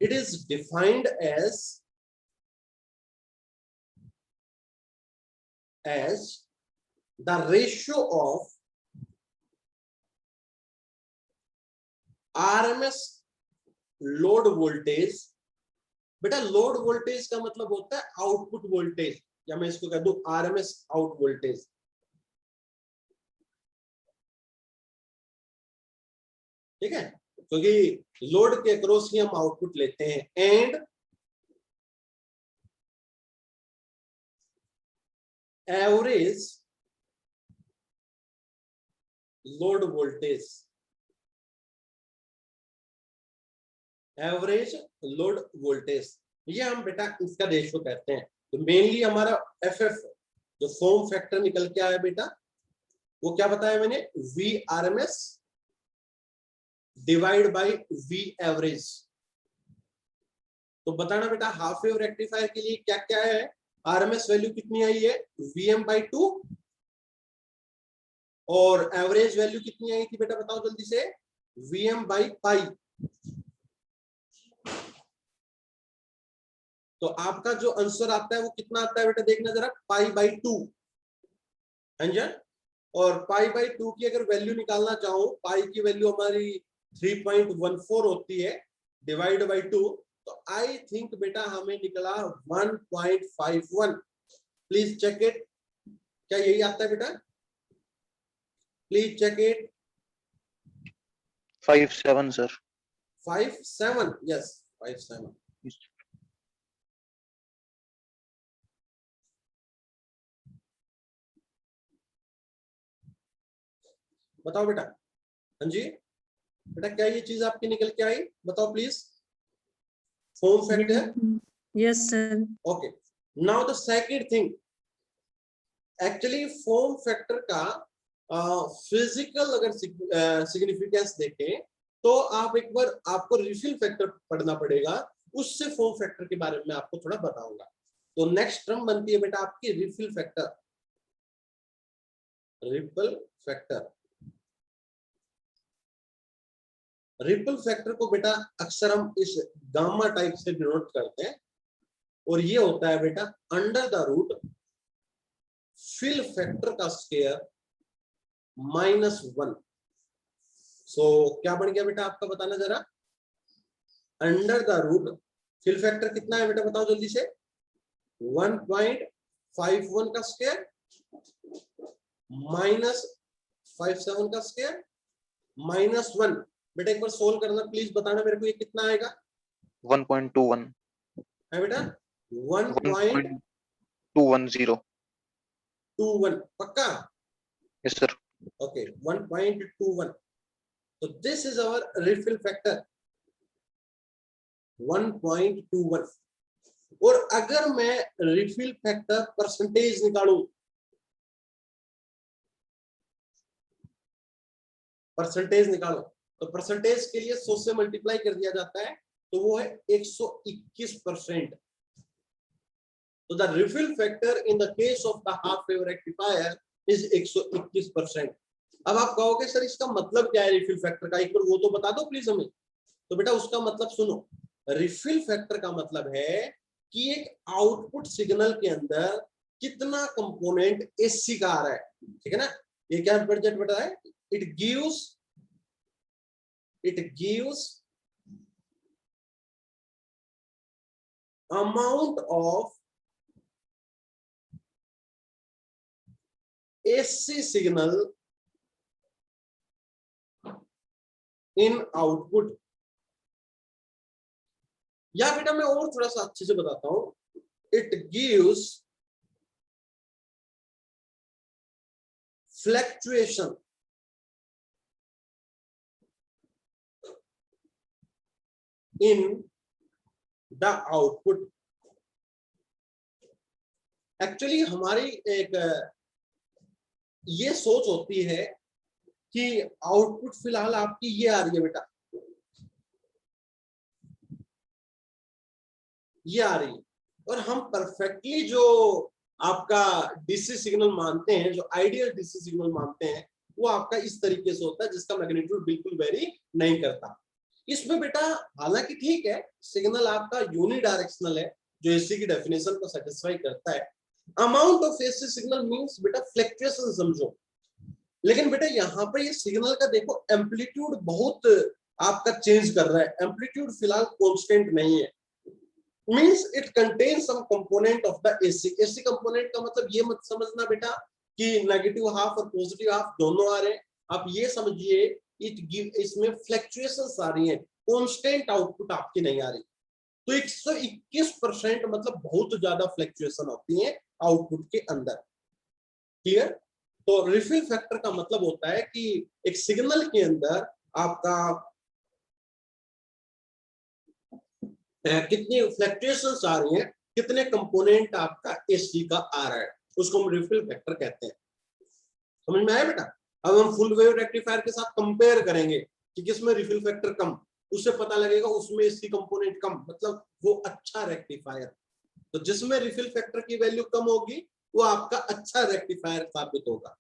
It is defined as the ratio of RMS load voltage. बेटा लोड वोल्टेज का मतलब होता है आउटपुट वोल्टेज, या मैं इसको कह दूं RMS आउट वोल्टेज। ठीक है, क्योंकि लोड के अक्रॉस ही हम आउटपुट लेते हैं। And average load voltage, average load voltage, ये हम बेटा इसका रेशियो कहते हैं। तो मेनली हमारा एफएफ जो फॉर्म फैक्टर निकल के आया बेटा, वो क्या बताया मैंने, V RMS divide by V average. तो बताना बेटा हाफ वेव रेक्टिफायर के लिए क्या क्या है, आरएमएस वैल्यू कितनी आई है, Vm/2, और एवरेज वैल्यू कितनी आई थी बेटा बताओ जल्दी से, Vm/पाई। तो आपका जो आंसर आता है वो कितना आता है बेटा, देखना जरा, π/2, और π/2 की अगर वैल्यू निकालना चाहो, पाई की वैल्यू हमारी 3.14 होती है, डिवाइड बाई 2, तो आई थिंक बेटा हमें निकला 1.51। प्लीज चेक इट, क्या यही आता है बेटा, please check it. 57 sir. 57, yes 57। बताओ बेटा, हाँ जी बेटा, क्या ये चीज आपकी निकल के आई, बताओ please, form factor. Yes, sir. Okay, now the second thing, actually form factor का फिजिकल अगर सिग्निफिकेंस देखें तो आप एक बार आपको रिफिल फैक्टर पढ़ना पड़ेगा, उससे फॉर्म फैक्टर के बारे में आपको थोड़ा बताऊंगा। तो नेक्स्ट टर्म बनती है बेटा आपकी refill factor, ripple factor. Ripple factor को बेटा अक्सर हम इस गामा टाइप से डिनोट करते हैं, और ये होता है बेटा under the root fill factor का स्क्वायर -1। सो क्या बन गया बेटा आपका, बताना जरा, under the root fill factor कितना है बेटा बताओ जल्दी से, 1.51 का स्क्वायर -57 का स्क्वायर -1। बेटा एक बार सोल्व करना प्लीज, बताना मेरे को ये कितना आएगा, 1.21 है बेटा 1.21 210। पक्का, यस सर। ओके 1.21। तो this is our ripple factor 1.21। और अगर मैं रिफिल फैक्टर परसेंटेज निकालूं, परसेंटेज निकालो, तो परसेंटेज के लिए 100 से मल्टीप्लाई कर दिया जाता है, तो वो है 121%। तो the refill factor in the case of the half wave rectifier is 121%। अब आप कहोगे सर इसका मतलब क्या है रिफिल फैक्टर का, एक बार वो तो बता दो प्लीज हमें। तो बेटा उसका मतलब सुनो, रिफिल फैक्टर का मतलब है कि एक आउटपुट सिग्नल के अंदर कितना कंपोनेंट एसी का आ रहा है, ठीक है ना। ये क्या बजट बेटा है, it gives amount of AC signal in output। या बेटा मैं और थोड़ा सा अच्छे से बताता हूं, it gives fluctuation in the output। Actually हमारी एक ये सोच होती है कि आउटपुट फिलहाल आपकी ये आ रही है बेटा, ये आ रही है, और हम परफेक्टली जो आपका डीसी सिग्नल मानते हैं, जो आइडियल डीसी सिग्नल मानते हैं, वो आपका इस तरीके से होता है जिसका मैग्नीट्यूड बिल्कुल वेरी नहीं करता। इसमें बेटा हालांकि ठीक है सिग्नल आपका यूनिडायरेक्शनल है, जो एसी की डेफिनेशन को सेटिस्फाई करता है। Amount of AC signal means बेटा फ्लक्चुएशन समझो, लेकिन बेटा यहाँ पर ये सिग्नल का देखो एम्पलीट्यूड बहुत आपका चेंज कर रहा है, एम्पलीट्यूड फिलहाल कांस्टेंट नहीं है। Means it contains some component of the AC. AC component का मतलब ये मत समझना बेटा कि नेगेटिव हाफ और पॉजिटिव हाफ दोनों आ रहे हैं, आप ये समझिए इसमें फ्लक्चुएशंस आ रही हैं, कांस्टेंट आउटपुट आपकी नहीं आ रही। तो 121% मतलब बहुत ज्यादा फ्लक्चुएशन होती है आउटपुट के अंदर, क्लियर। तो रिफिल फैक्टर का मतलब होता है कि एक सिग्नल के अंदर आपका कितनी फ्लक्चुएशंस आ रही हैं, कितने कंपोनेंट आपका एसी का आ रहा है, उसको हम रिफिल फैक्टर कहते हैं। समझ में आया बेटा? अब हम फुल वेव रेक्टिफायर के साथ कंपेयर करेंगे कि किसमें रिफिल फैक्टर कम, उससे पता लगेगा उसमें एसी कंपोनेंट कम, मतलब वो अच्छा रेक्टिफायर। तो जिसमें रिफिल फैक्टर की वैल्यू कम होगी वो आपका अच्छा रेक्टिफायर साबित होगा।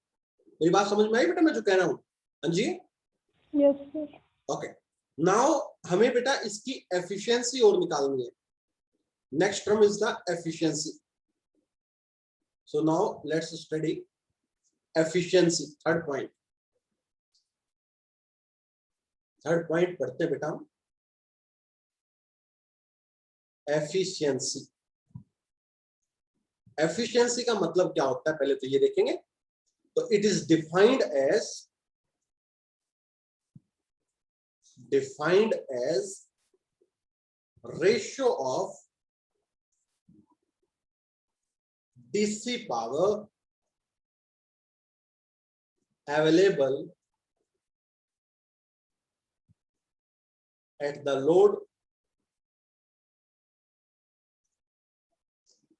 मेरी बात समझ में आई बेटा मैं जो कह रहा हूँ? हाँ जी, यस सर। ओके। नाउ हमें बेटा इसकी एफिशिएंसी और निकालनी है। Next term is the efficiency. So now let's study efficiency. Third point पढ़ते बेटा हम, एफिशिएंसी। एफिशिएंसी का मतलब क्या होता है पहले तो ये देखेंगे। तो it is defined as ratio of DC power available at the load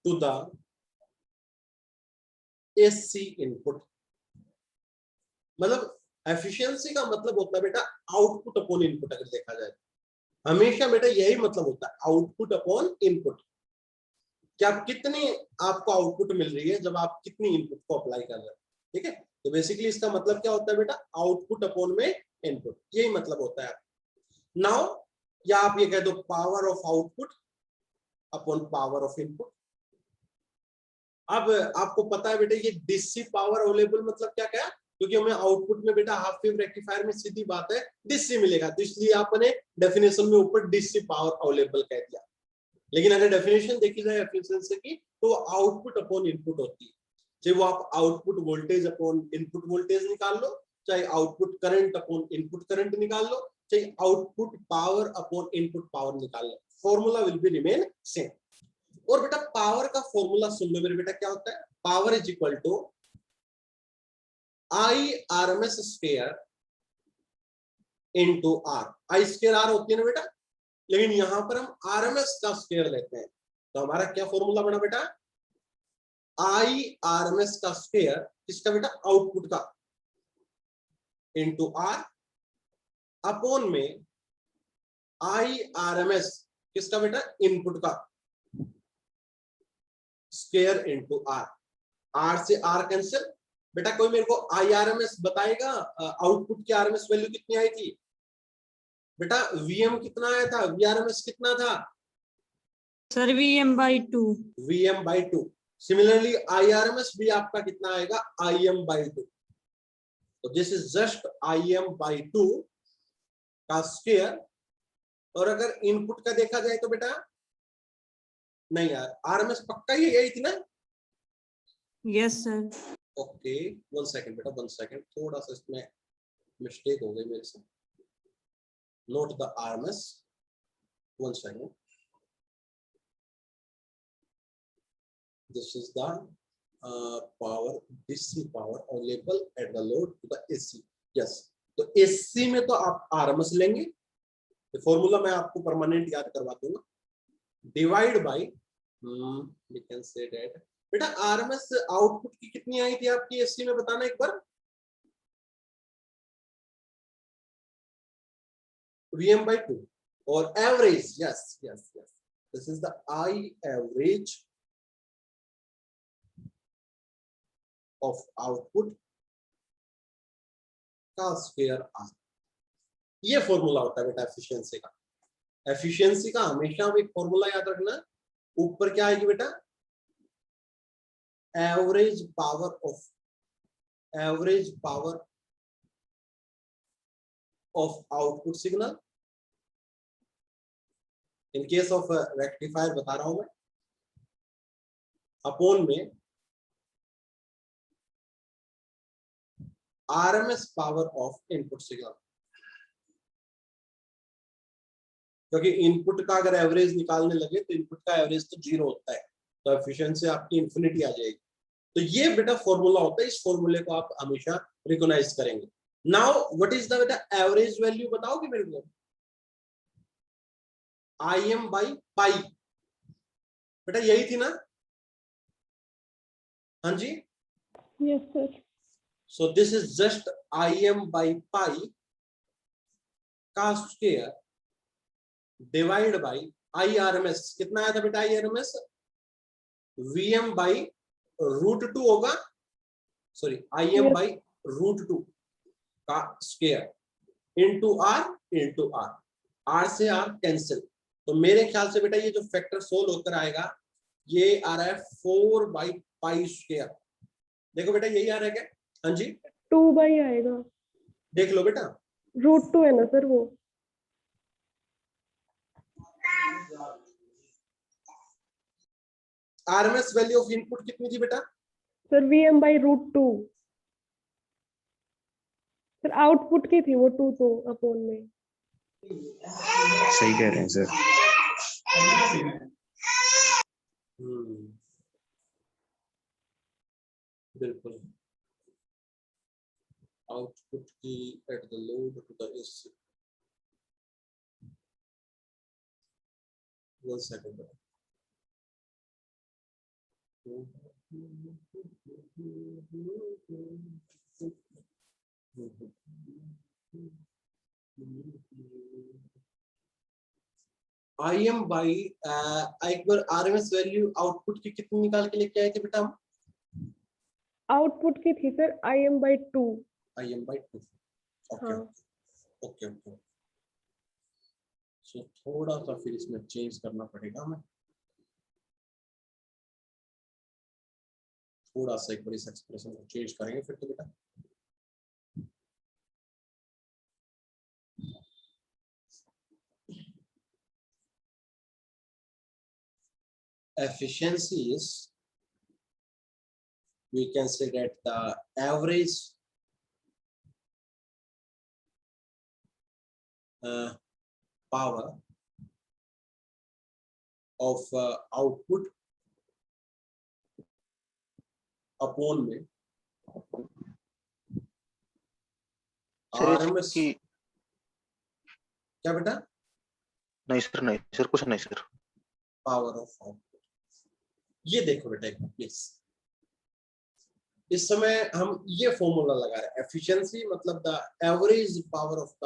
to the AC input। मतलब एफिशिएंसी का मतलब होता है बेटा आउटपुट अपॉन इनपुट। अगर देखा जाए हमेशा बेटा यही मतलब होता है, आउटपुट अपॉन इनपुट। क्या कितनी आपको आउटपुट मिल रही है जब आप कितनी इनपुट को अप्लाई कर रहे हैं, ठीक है। तो बेसिकली इसका मतलब क्या होता है बेटा, आउटपुट अपॉन में इनपुट, यही मतलब होता है। नाउ या आप ये कह दो power of output upon power of input. अब आपको पता है बेटा ये डीसी पावर अवेलेबल मतलब क्या क्या, क्योंकि हमें आउटपुट में बेटा हाफ वेव रेक्टिफायर में सीधी बात है डीसी मिलेगा, तो इसलिए आपने डेफिनेशन में ऊपर डीसी पावर अवेलेबल कह दिया। लेकिन अगर डेफिनेशन देखी जाए एफिशिएंसी की तो आउटपुट अपॉन इनपुट होती है। चाहे वो आप output voltage upon input voltage निकाल लो, चाहे output current upon input current निकाल लो, चाहे output power upon input power निकाल लो, formula will be remain same. और बेटा पावर का फॉर्मूला सुन लो मेरे बेटा, क्या होता है, power is equal to I RMS square into R. I square R होती है ना बेटा, लेकिन यहां पर हम आरएमएस का स्क्वायर लेते हैं, तो हमारा क्या फॉर्मूला बना बेटा, आई आरएमएस का स्क्वायर किसका बेटा, आउटपुट का, इनटू आर अपॉन में आई आरएमएस किसका बेटा, इनपुट का स्क्वायर इनटू आर। आर से आर कैंसिल। बेटा कोई मेरे को आई आरएमएस बताएगा आउटपुट की आरएमएस वैल्यू कितनी आई थी बेटा, वीएम कितना आया था, वीआरएमएस कितना था sir Vm/2। Vm/2। Similarly IRMS भी आपका कितना आएगा, Im/2। तो दिस इज जस्ट Im/2 का स्क्वायर। और अगर इनपुट का देखा जाए तो बेटा नहीं यार, आरएमएस पक्का ही यही थी ना। Yes sir. ओके 1 सेकंड बेटा, 1 सेकंड, थोड़ा सा इसमें मिस्टेक हो गई मेरे से। Note the RMS, 1 second. This is the power, DC power available at the load to the AC। Yes, तो AC में तो आप RMS लेंगे, फॉर्मूला मैं आपको परमानेंट याद करवा दूंगा, divide by we can say that. बेटा RMS आउटपुट की कितनी आई थी आपकी AC में, बताना एक बार। Vm/2 और average, yes yes yes, this is the I average of output का स्क्वायर आर। ये फॉर्मूला होता है बेटा एफिशिएंसी का। एफिशिएंसी का हमेशा एक फॉर्मूला याद रखना, ऊपर क्या आएगी बेटा, average power of output signal. In case of rectifier बता रहा हूं मैं, अपॉन में RMS power of input signal. क्योंकि इनपुट का अगर एवरेज निकालने लगे तो इनपुट का एवरेज तो 0 होता है, तो एफिशिएंसी आपकी इंफिनिटी आ जाएगी। तो ये बेटा फॉर्मूला होता है, इस फॉर्मूले को आप हमेशा रिकॉग्नाइज करेंगे। नाउ व्हाट इज द बेटा एवरेज वैल्यू, बताओगे मेरे को। Im by पाई, बेटा यही थी ना? हाँ जी, Yes, sir. so this is just Im by pi का स्क्वायर डिवाइड बाई IRMS. कितना आया था बेटा IRMS? Vm by √2 होगा, सॉरी Im Yes. by √2 का स्क्वायर इंटू R, R से R कैंसिल. तो मेरे ख्याल से बेटा ये जो फैक्टर सोल्व होकर आएगा ये आ रहा है 4 बाई पाई स्क्वायर. देखो बेटा यही आ रहा है क्या? हाँ जी, 2 by आएगा. देख लो बेटा. √2 है ना सर वो? RMS वैल्यू ऑफ इनपुट कितनी थी बेटा? Sir Vm by √2. Sir output की थी वो 2 तो अपॉन में. सही कह रहे हैं सर. बिल्कुल. आउटपुट की at the load to the AC. 1 second. Im by एक बार RMS वैल्यू आउटपुट की कितनी निकाल के लेके आए थे बेटा हम? आउटपुट की थी sir Im by 2. Im by 2. Okay हाँ. Okay okay. सो थोड़ा सा फिर इसमें चेंज करना पड़ेगा हमें. थोड़ा सा एक बार इस एक्सप्रेशन को चेंज करेंगे फिर तो बेटा. Efficiency is, we can say that the average power of output upon में RMS. क्या बेटा? नहीं सर कुछ नहीं सर. Power of output. ये देखो बेटा एक बार प्लीज. इस समय हम ये फॉर्मूला लगा रहे हैं. एफिशिएंसी मतलब the average power of the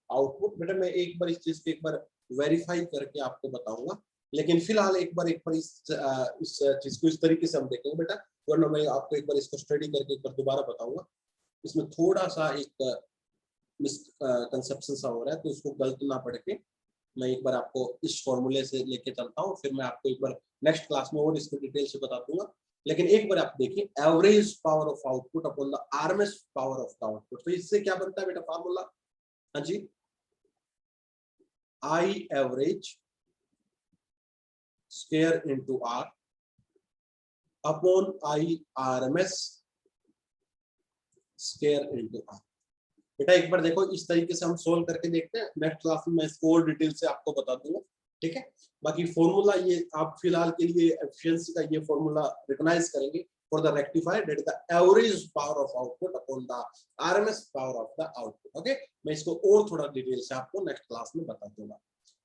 output. बेटा मैं एक बार इस चीज को एक बार वेरीफाई करके आपको बताऊंगा, लेकिन फिलहाल एक बार इस चीज को इस तरीके से हम देखेंगे बेटा, वरना मैं आपको एक बार इसको स्टडी करके एक बार दोबारा बताऊंगा. इसमें थोड़ा सा एक मिसकंसेप्शन सा हो रहा है, तो उसको गलत ना पढ़ के मैं एक बार आपको इस फॉर्मूले से लेके चलता हूँ, फिर मैं आपको एक बार नेक्स्ट क्लास में और इसको डिटेल से बता दूंगा. लेकिन एक बार आप देखिए average power of output upon the RMS power of the output. तो इससे क्या बनता है बेटा फॉर्मूला? हाँ जी, I average square into R upon I RMS square into R. बेटा एक बार देखो इस तरीके से हम सोल्व करके देखते हैं. नेक्स्ट क्लास में मैं इसको और डिटेल से आपको बता दूंगा, ठीक है. बाकी फॉर्मूला ये आप फिलहाल के लिए एफिशिएंसी का ये फॉर्मूला रिकॉग्नाइज करेंगे for the rectifier, that is the average power of output upon the RMS power of the output. Okay, मैं इसको और थोड़ा डिटेल से आपको नेक्स्ट क्लास में बता दूंगा.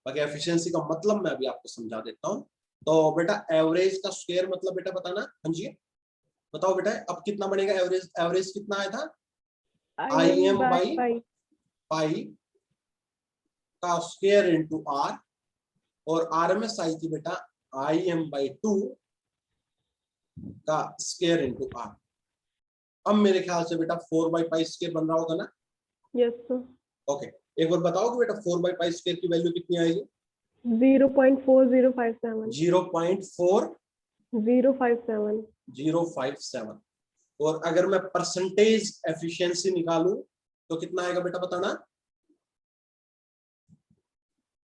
बाकी एफिशिएंसी का मतलब मैं अभी आपको समझा देता हूँ. तो बेटा एवरेज का स्क्वायर मतलब बेटा बताना. हाँ जी बताओ बेटा, अब कितना बनेगा एवरेज? एवरेज कितना आया था? Im by पाई का स्क्वायर इनटू आर, और आरएमएस आई थी बेटा Im by 2 का स्क्वायर इनटू आर. अब मेरे ख्याल से बेटा 4 बाई पाई स्क्वायर बन रहा होगा ना? Yes sir. ओके, एक बार बताओ कि बेटा 4 बाई पाई स्क्वायर की वैल्यू कितनी आएगी? 0.4057. 0.4057. और अगर मैं परसेंटेज एफिशिएंसी निकालूं तो कितना आएगा बेटा बताना?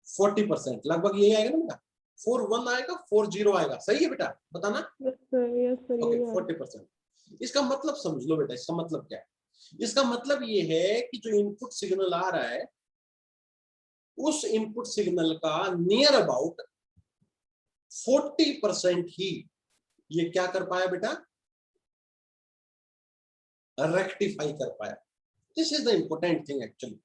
40%. लगभग यही आएगा ना बेटा? 41 आएगा, 40 आएगा. सही है बेटा बताना? Yes sir. ओके 40%. इसका मतलब समझ लो बेटा, इसका मतलब क्या है? इसका मतलब ये है कि जो इनपुट सिग्नल आ रहा है उस इनपुट सिग्नल का नियर अबाउट 40% ही ये क्या कर पाया बेटा? रेक्टिफाई कर पाया. This is the important thing actually,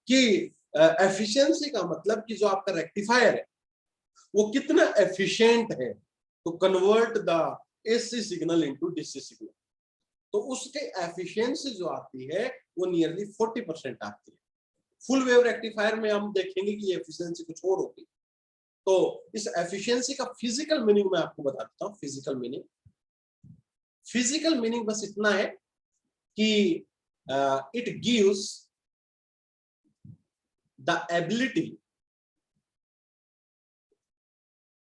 कि एफिशिएंसी का मतलब कि जो आपका रेक्टिफायर है वो कितना एफिशिएंट है तो convert the AC signal into DC signal, तो उसके एफिशिएंसी जो आती है वो नियरली 40% आती है। फुल वेव रेक्टिफायर में हम देखेंगे कि ये एफिशिएंसी कुछ और होगी। तो इस एफिशिएंसी का फिजिकल मीनिंग मैं आपको बता देता हूं। फिजिकल मीनिंग बस इतना है कि it gives the ability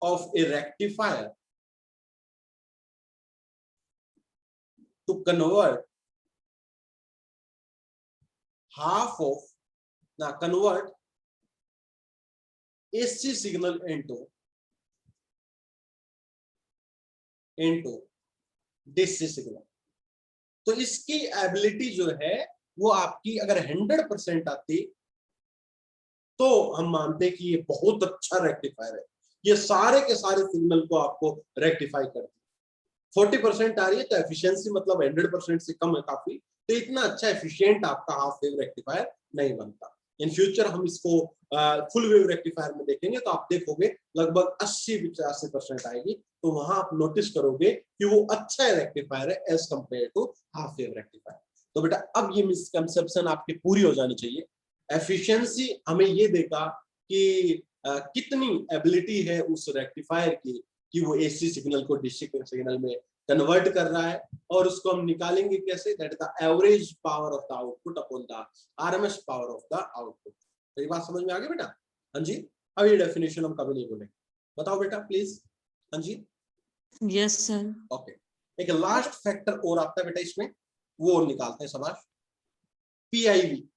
of a rectifier to convert convert AC signal into DC signal। तो इसकी एबिलिटी जो है वो आपकी अगर 100% आती तो हम मानते कि ये बहुत अच्छा रेक्टिफायर है, ये सारे के सारे सिग्नल को आपको रेक्टिफाई करती है। 40% आ रही है तो एफिशिएंसी मतलब 100% से कम है काफी, तो इतना अच्छा एफिशिएंट आपका हाफ वेव रेक्टिफायर नहीं बनता। इन फ्यूचर हम इसको फुल वेव रेक्टिफायर में देखेंगे तो आप देखोगे लगभग 80-85% आएगी, तो वहां आप नोटिस करोगे कि वो अच्छा रेक्टिफायर है as compare to half wave rectifier. तो बेटा अब ये मिसकंसेप्शन आपकी पूरी हो जानी चाहिए। एफिशिएंसी हमें ये देगा कि कितनी एबिलिटी है उस रेक्टिफायर की कि वो एसी सिग्नल को डीसी सिग्नल में कन्वर्ट कर रहा है, और उसको हम निकालेंगे कैसे, that is the average power of the output upon the RMS power of the output. तो ये बात समझ में आ गई बेटा? हाँ जी, अब ये डेफिनेशन हम कभी नहीं बोलेंगे, बताओ बेटा प्लीज। हाँ जी, यस सर। ओके। एक लास्ट फैक्टर और आता है बेटा इसमें, वो निकालते हैं समाज, पीआईवी,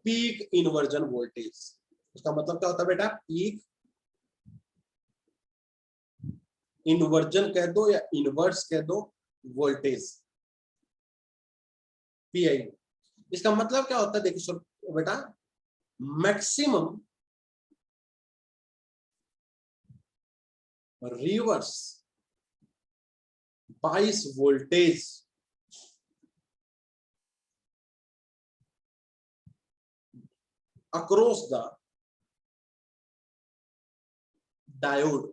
पीक इन्वर्जन वोल्टेज। उसका मतलब क्या होता है बेटा? पीक इन्वर्जन कह दो या इनवर्स कह दो वोल्टेज, पीआई। इसका मतलब क्या होता है? देखिए बेटा, maximum reverse bias voltage across the diode.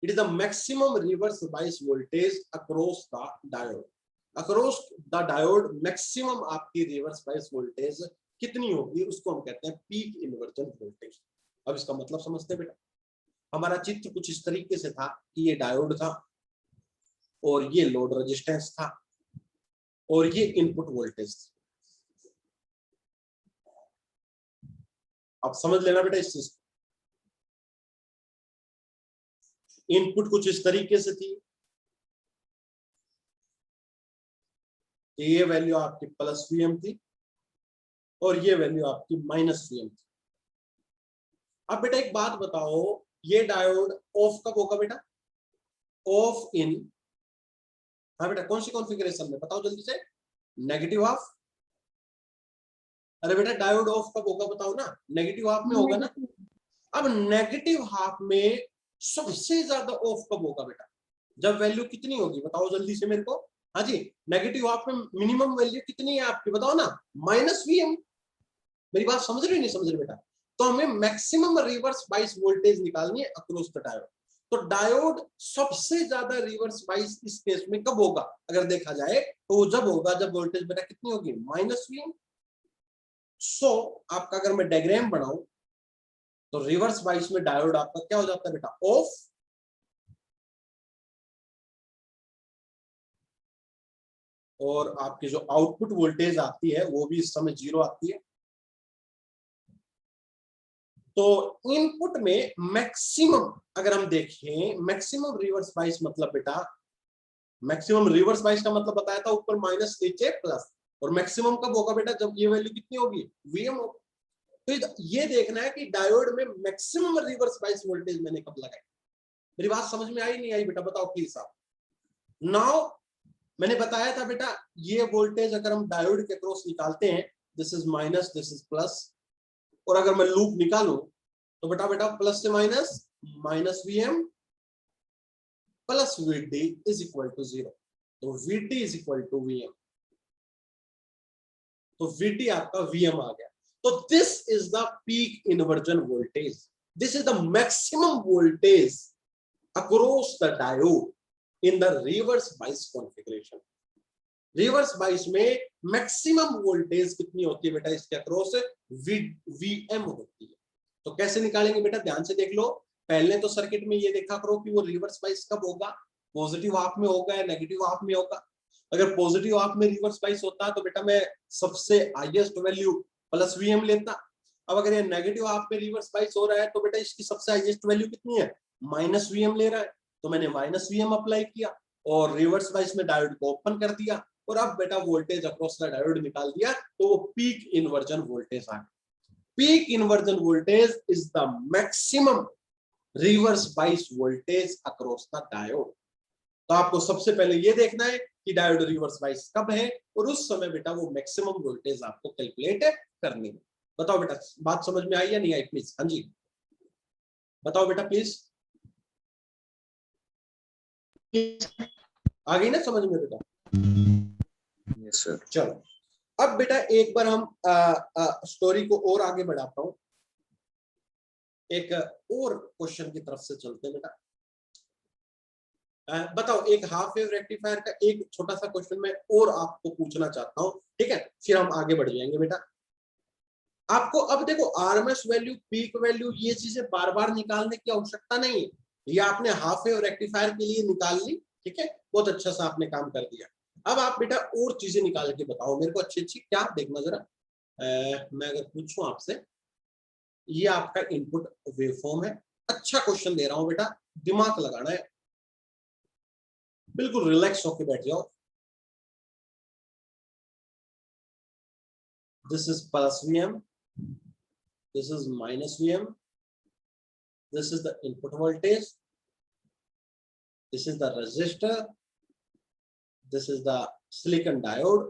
It is the maximum reverse bias voltage across the diode. Across the diode maximum आपकी reverse bias voltage कितनी होगी उसको हम कहते हैं पीक इन्वर्जन वोल्टेज। अब इसका मतलब समझते हैं बेटा? हमारा चित्र कुछ इस तरीके से था कि ये डायोड था और ये लोड रेजिस्टेंस था और ये इनपुट वोल्टेज था। अब समझ लेना बेटा इस चीज, इनपुट कुछ इस तरीके से थी, ये वैल्यू आपकी प्लस वीएम थी और ये वैल्यू आपकी माइनस वीएम थी। अब बेटा एक बात बताओ, ये डायोड ऑफ कब होगा बेटा? ऑफ इन, हाँ बेटा कौन सी कॉन्फ़िगरेशन में बताओ जल्दी से? Negative half. अरे बेटा डायोड ऑफ कब होगा बताओ ना? नेगेटिव हाफ में होगा ना। अब नेगेटिव हाफ में सबसे ज्यादा ऑफ कब होगा बेटा? जब वैल्यू कितनी होगी बताओ जल्दी से मेरे को? हाँ जी, नेगेटिव हाफ में मिनिमम वैल्यू कितनी है आपकी बताओ ना? Minus VM. मेरी बात समझ रहे हो नहीं समझ रहे बेटा? तो हमें मैक्सिमम रिवर्स बाइस वोल्टेज निकालनी है अक्रॉस द डायोड। तो डायोड सबसे ज्यादा रिवर्स बाइस इस केस में कब होगा अगर देखा जाए तो वो जब होगा जब वोल्टेज बेटा कितनी होगी? Minus VM. सो आपका अगर मैं डायग्राम बनाऊं तो रिवर्स बाइस में डायोड आपका क्या हो जाता है बेटा? ऑफ। और आपकी जो आउटपुट वोल्टेज आती है वो भी इस समय 0 आती है। तो इनपुट में मैक्सिमम अगर हम देखें, मैक्सिमम रिवर्स बाइस मतलब बेटा, मैक्सिमम रिवर्स बाइस का मतलब बताया था ऊपर माइनस नीचे प्लस, और मैक्सिमम कब होगा बेटा? जब ये वैल्यू कितनी होगी? वीएम होगी। तो ये देखना है कि डायोड में मैक्सिमम रिवर्स बाइस वोल्टेज मैंने कब लगाई। मेरी बात समझ में आई नहीं आई बेटा? बताओ प्लीज आप। नाउ मैंने बताया था बेटा ये वोल्टेज अगर हम डायोड के क्रॉस निकालते हैं, this is minus this is plus, और अगर मैं लूप निकालूं तो बेटा प्लस से minus, minus VM plus VD is equal to 0। तो VD is equal to VM, तो वीडी आपका वीएम आ गया। तो this is the peak inversion voltage, this is the maximum voltage across the diode in the reverse bias configuration. Reverse bias में maximum voltage कितनी होती है बेटा इसके अक्रॉस? वीएम होती है। तो कैसे निकालेंगे बेटा, ध्यान से देख लो। पहले तो सर्किट में ये देखा करो कि वो रिवर्स बाइस कब होगा, पॉजिटिव हाफ में होगा या नेगेटिव हाफ में होगा। अगर पॉजिटिव हाफ में रिवर्स बाइस होता तो बेटा मैं सबसे हाईएस्ट वैल्यू प्लस वीएम लेता। अब अगर ये नेगेटिव हाफ में रिवर्स बाइस हो रहा है तो बेटा इसकी सबसे हाईएस्ट वैल्यू कितनी है? माइनस वीएम ले रहा है, तो मैंने माइनस वीएम अप्लाई किया और रिवर्स बाइस में डायोड को ओपन कर दिया और अब बेटा वोल्टेज अक्रॉस द डायोड निकाल दिया, तो वो पीक इन्वर्जन वोल्टेज आ गया। Peak inversion voltage is the maximum reverse bias voltage across the diode. तो आपको सबसे पहले ये देखना है कि डायोड रिवर्स बाइस कब है और उस समय बेटा वो मैक्सिमम वोल्टेज आपको कैलकुलेट करनी है। बताओ बेटा बात समझ में आई या नहीं आई? प्लीज हाँ जी बताओ बेटा प्लीज। आ गई ना समझ में बेटा? Yes sir. चलो अब बेटा एक बार हम स्टोरी को और आगे बढ़ाता हूं, एक और क्वेश्चन की तरफ से चलते हैं बेटा। बताओ एक हाफ वेव रेक्टिफायर का एक छोटा सा क्वेश्चन मैं और आपको पूछना चाहता हूं, ठीक है? फिर हम आगे बढ़ जाएंगे बेटा। आपको अब देखो आरएमएस वैल्यू, पीक वैल्यू, ये चीजें बार बार निकालने की आवश्यकता नहीं है। ये आपने हाफ वेव रेक्टिफायर के लिए निकाल ली, ठीक है? बहुत अच्छा सा आपने काम कर दिया। अब आप बेटा और चीजें निकाल के बताओ मेरे को अच्छी अच्छी। क्या देखना जरा, मैं अगर पूछूं आपसे, ये आपका इनपुट वेवफॉर्म है। अच्छा क्वेश्चन दे रहा हूं बेटा, दिमाग लगाना है, बिल्कुल रिलैक्स होके बैठ जाओ। This is plus VM, this is minus VM, this is the input voltage, this is the resistor, this is the silicon diode,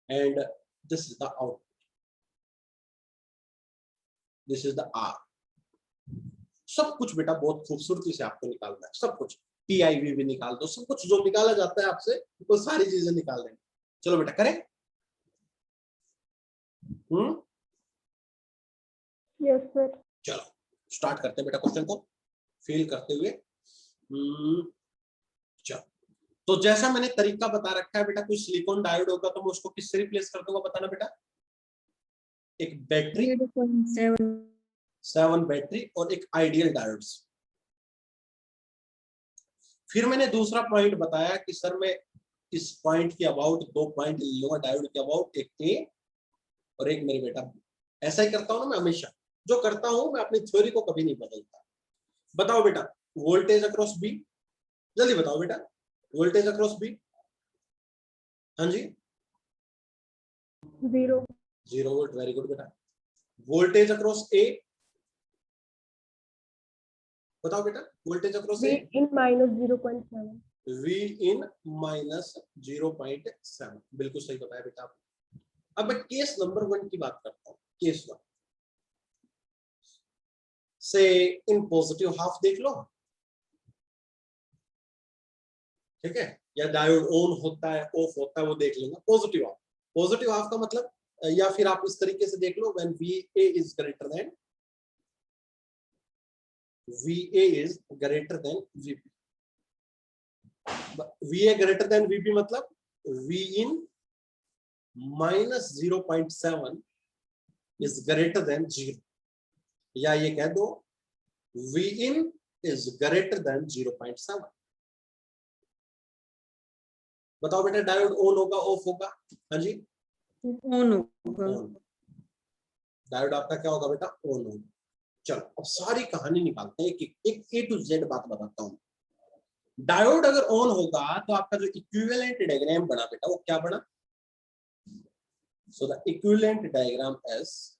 and this is the output, this is the R। सब कुछ बेटा बहुत खूबसूरती से आपको निकालना है, सब कुछ। PIV भी निकाल दो, सब कुछ जो निकाला जाता है आपसे वो सारी चीजें निकाल देंगे। चलो बेटा करें। Yes sir. चलो स्टार्ट करते हैं बेटा क्वेश्चन को फील करते हुए। चलो तो जैसा मैंने तरीका बता रखा है बेटा, कोई सिलिकॉन डायोड होगा तो मैं उसको किससे रिप्लेस कर दूंगा बताना बेटा? एक बैटरी, 7 बैटरी और एक आइडियल डायोड्स। फिर मैंने दूसरा पॉइंट बताया कि सर मैं इस पॉइंट के अबाउट 2 पॉइंट ले लूंगा डायोड के अबाउट, एक ए और एक मेरे बेटा बी। ऐसा ही करता हूं ना मैं हमेशा, जो करता हूं मैं अपनी थ्योरी को कभी नहीं बदलता। बताओ बेटा वोल्टेज अक्रॉस बी, जल्दी बताओ बेटा वोल्टेज अक्रॉस बी। हाँ जी 0 वोल्ट, वेरी गुड बेटा। वोल्टेज अक्रॉस ए, बताओ बेटा voltage across A. V in minus 0.7। V in minus 0.7, बिल्कुल सही बताया बेटा आपने। अब मैं केस नंबर 1 की बात करता हूँ। केस 1 से इन पॉजिटिव हाफ देख लो, ठीक है? या डायोड ऑन होता है ऑफ होता है वो देख लेना। पॉजिटिव हाफ, पॉजिटिव हाफ का मतलब, या फिर आप इस तरीके से देख लो, when VA is greater than VP। VA greater than VP मतलब V in minus 0.7 is greater than 0, या ये कह दो V in is greater than 0.7। बताओ बेटा डायोड ऑन होगा ऑफ होगा? हाँ जी ऑन होगा। डायोड आपका क्या होगा बेटा? ऑन होगा। चलो अब सारी कहानी निकालते हैं, एक A to Z बात बताता हूँ। डायोड अगर ऑन होगा तो आपका जो इक्विवेलेंट डायग्राम बना बेटा वो क्या बना? So the equivalent diagram as,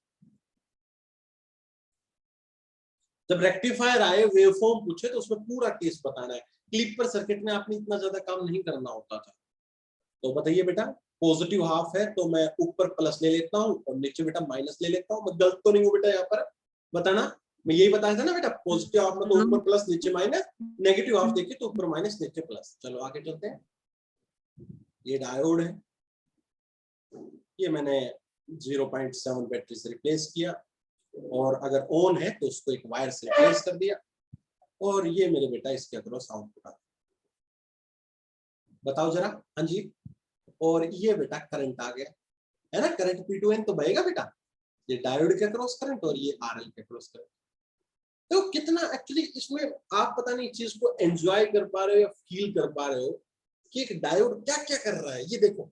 जब रेक्टिफायर आए वेवफॉर्म पूछे तो उसमें पूरा केस बताना है। क्लिपर सर्किट में आपने इतना ज्यादा काम नहीं करना होता था। तो बताइए बेटा पॉजिटिव हाफ है तो मैं ऊपर प्लस ले लेता हूँ और नीचे बेटा माइनस ले लेता हूँ। मैं गलत तो नहीं हूँ बेटा यहाँ पर? बताना, मैं यही बताया था ना बेटा, पॉजिटिव हाफ में तो ऊपर प्लस नीचे माइनस, नेगेटिव हाफ देखिए तो ऊपर माइनस नीचे प्लस। चलो आगे चलते हैं। ये डायोड है, ये मैंने 0.7 बैटरी से रिप्लेस किया, और अगर ऑन है तो उसको एक वायर से रिप्लेस कर दिया, और ये मेरे बेटा इसके अक्रॉस आउटपुट आ, बताओ जरा। हाँ जी, और ये बेटा करंट आ गया है ना, करंट P2N तो बहेगा बेटा, ये डायोड के अक्रॉस करंट और ये RL के अक्रॉस करंट। तो कितना एक्चुअली इसमें आप पता नहीं चीज को एंजॉय कर पा रहे हो या फील कर पा रहे हो कि एक डायोड क्या क्या कर रहा है। ये देखो,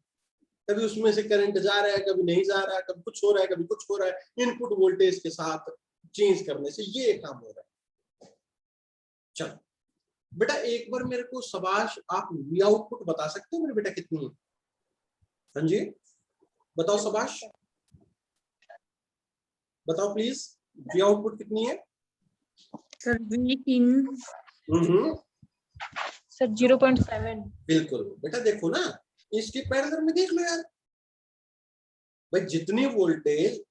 कभी उसमें से करंट जा रहा है, कभी नहीं जा रहा है, कभी कुछ हो रहा है, कभी कुछ हो रहा है, इनपुट वोल्टेज के साथ चेंज करने से ये काम हो रहा है। चलो बेटा, एक बार मेरे को शाबाश आप वी आउटपुट बता सकते हो मेरे बेटा कितनी है? हाँ जी बताओ शाबाश, बताओ प्लीज, वी आउटपुट कितनी है? Sir V in sir 0.7। बिल्कुल बेटा, देखो ना, इसके पैरेलल में देख लो यार भाई, जितनी वोल्टेज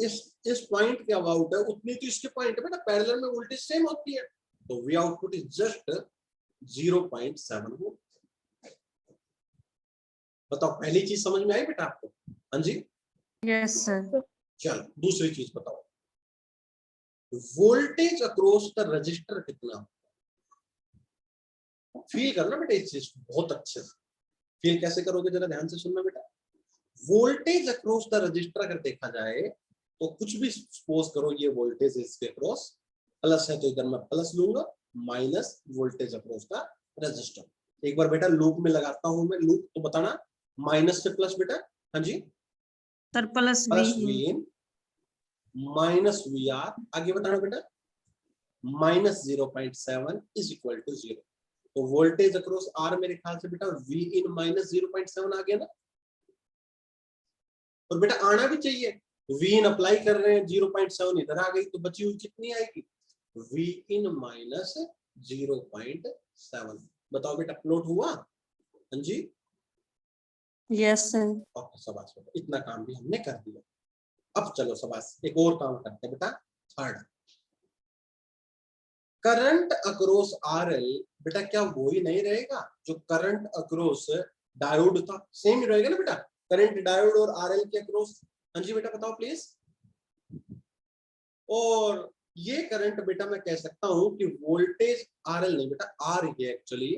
इस पॉइंट के अबाउट है उतनी तो इसके पॉइंट है बेटा, पैरेलल में वोल्टेज सेम होती है, तो V output is just 0.7 volt. बताओ, पहली चीज समझ में आई बेटा आपको? हाँ जी, यस सर। चलो दूसरी चीज बताओ, वोल्टेज अक्रॉस द रजिस्टर कितना? फील करना बेटा इस चीज को बहुत अच्छे से। फील कैसे करोगे जरा ध्यान से सुनना बेटा। वोल्टेज अक्रॉस द रजिस्टर अगर देखा जाए तो कुछ भी सपोज करो, ये वोल्टेज इसके अक्रॉस प्लस है तो इधर मैं प्लस लूंगा, minus voltage across the register. एक बार बेटा लूप में लगाता हूं मैं, लूप तो बताना, माइनस से प्लस बेटा। हाँ जी, sir plus plus V V in minus V R, आगे बताना बेटा, माइनस 0.7 इज इक्वल टू 0। तो वोल्टेज अक्रॉस आर मेरे ख्याल से बेटा वी इन माइनस 0.7 आ गया ना, और बेटा आना भी चाहिए। वी इन अप्लाई कर रहे हैं, 0.7 इधर आ गई, तो बची हुई कितनी आएगी? V in minus 0.7। बताओ बेटा, प्लॉट हुआ? हाँ जी, यस सर। ओके शाबाश बेटा, इतना काम भी हमने कर दिया। अब चलो शाबाश, एक और काम करते हैं बेटा, थर्ड। करंट अक्रॉस RL बेटा क्या वही नहीं रहेगा जो करंट अक्रॉस डायोड था? सेम ही रहेगा ना बेटा, करंट डायोड और RL के अक्रॉस। हाँ जी बेटा बताओ प्लीज। और ये करंट बेटा मैं कह सकता हूं कि वोल्टेज RL नहीं बेटा, R ही है एक्चुअली,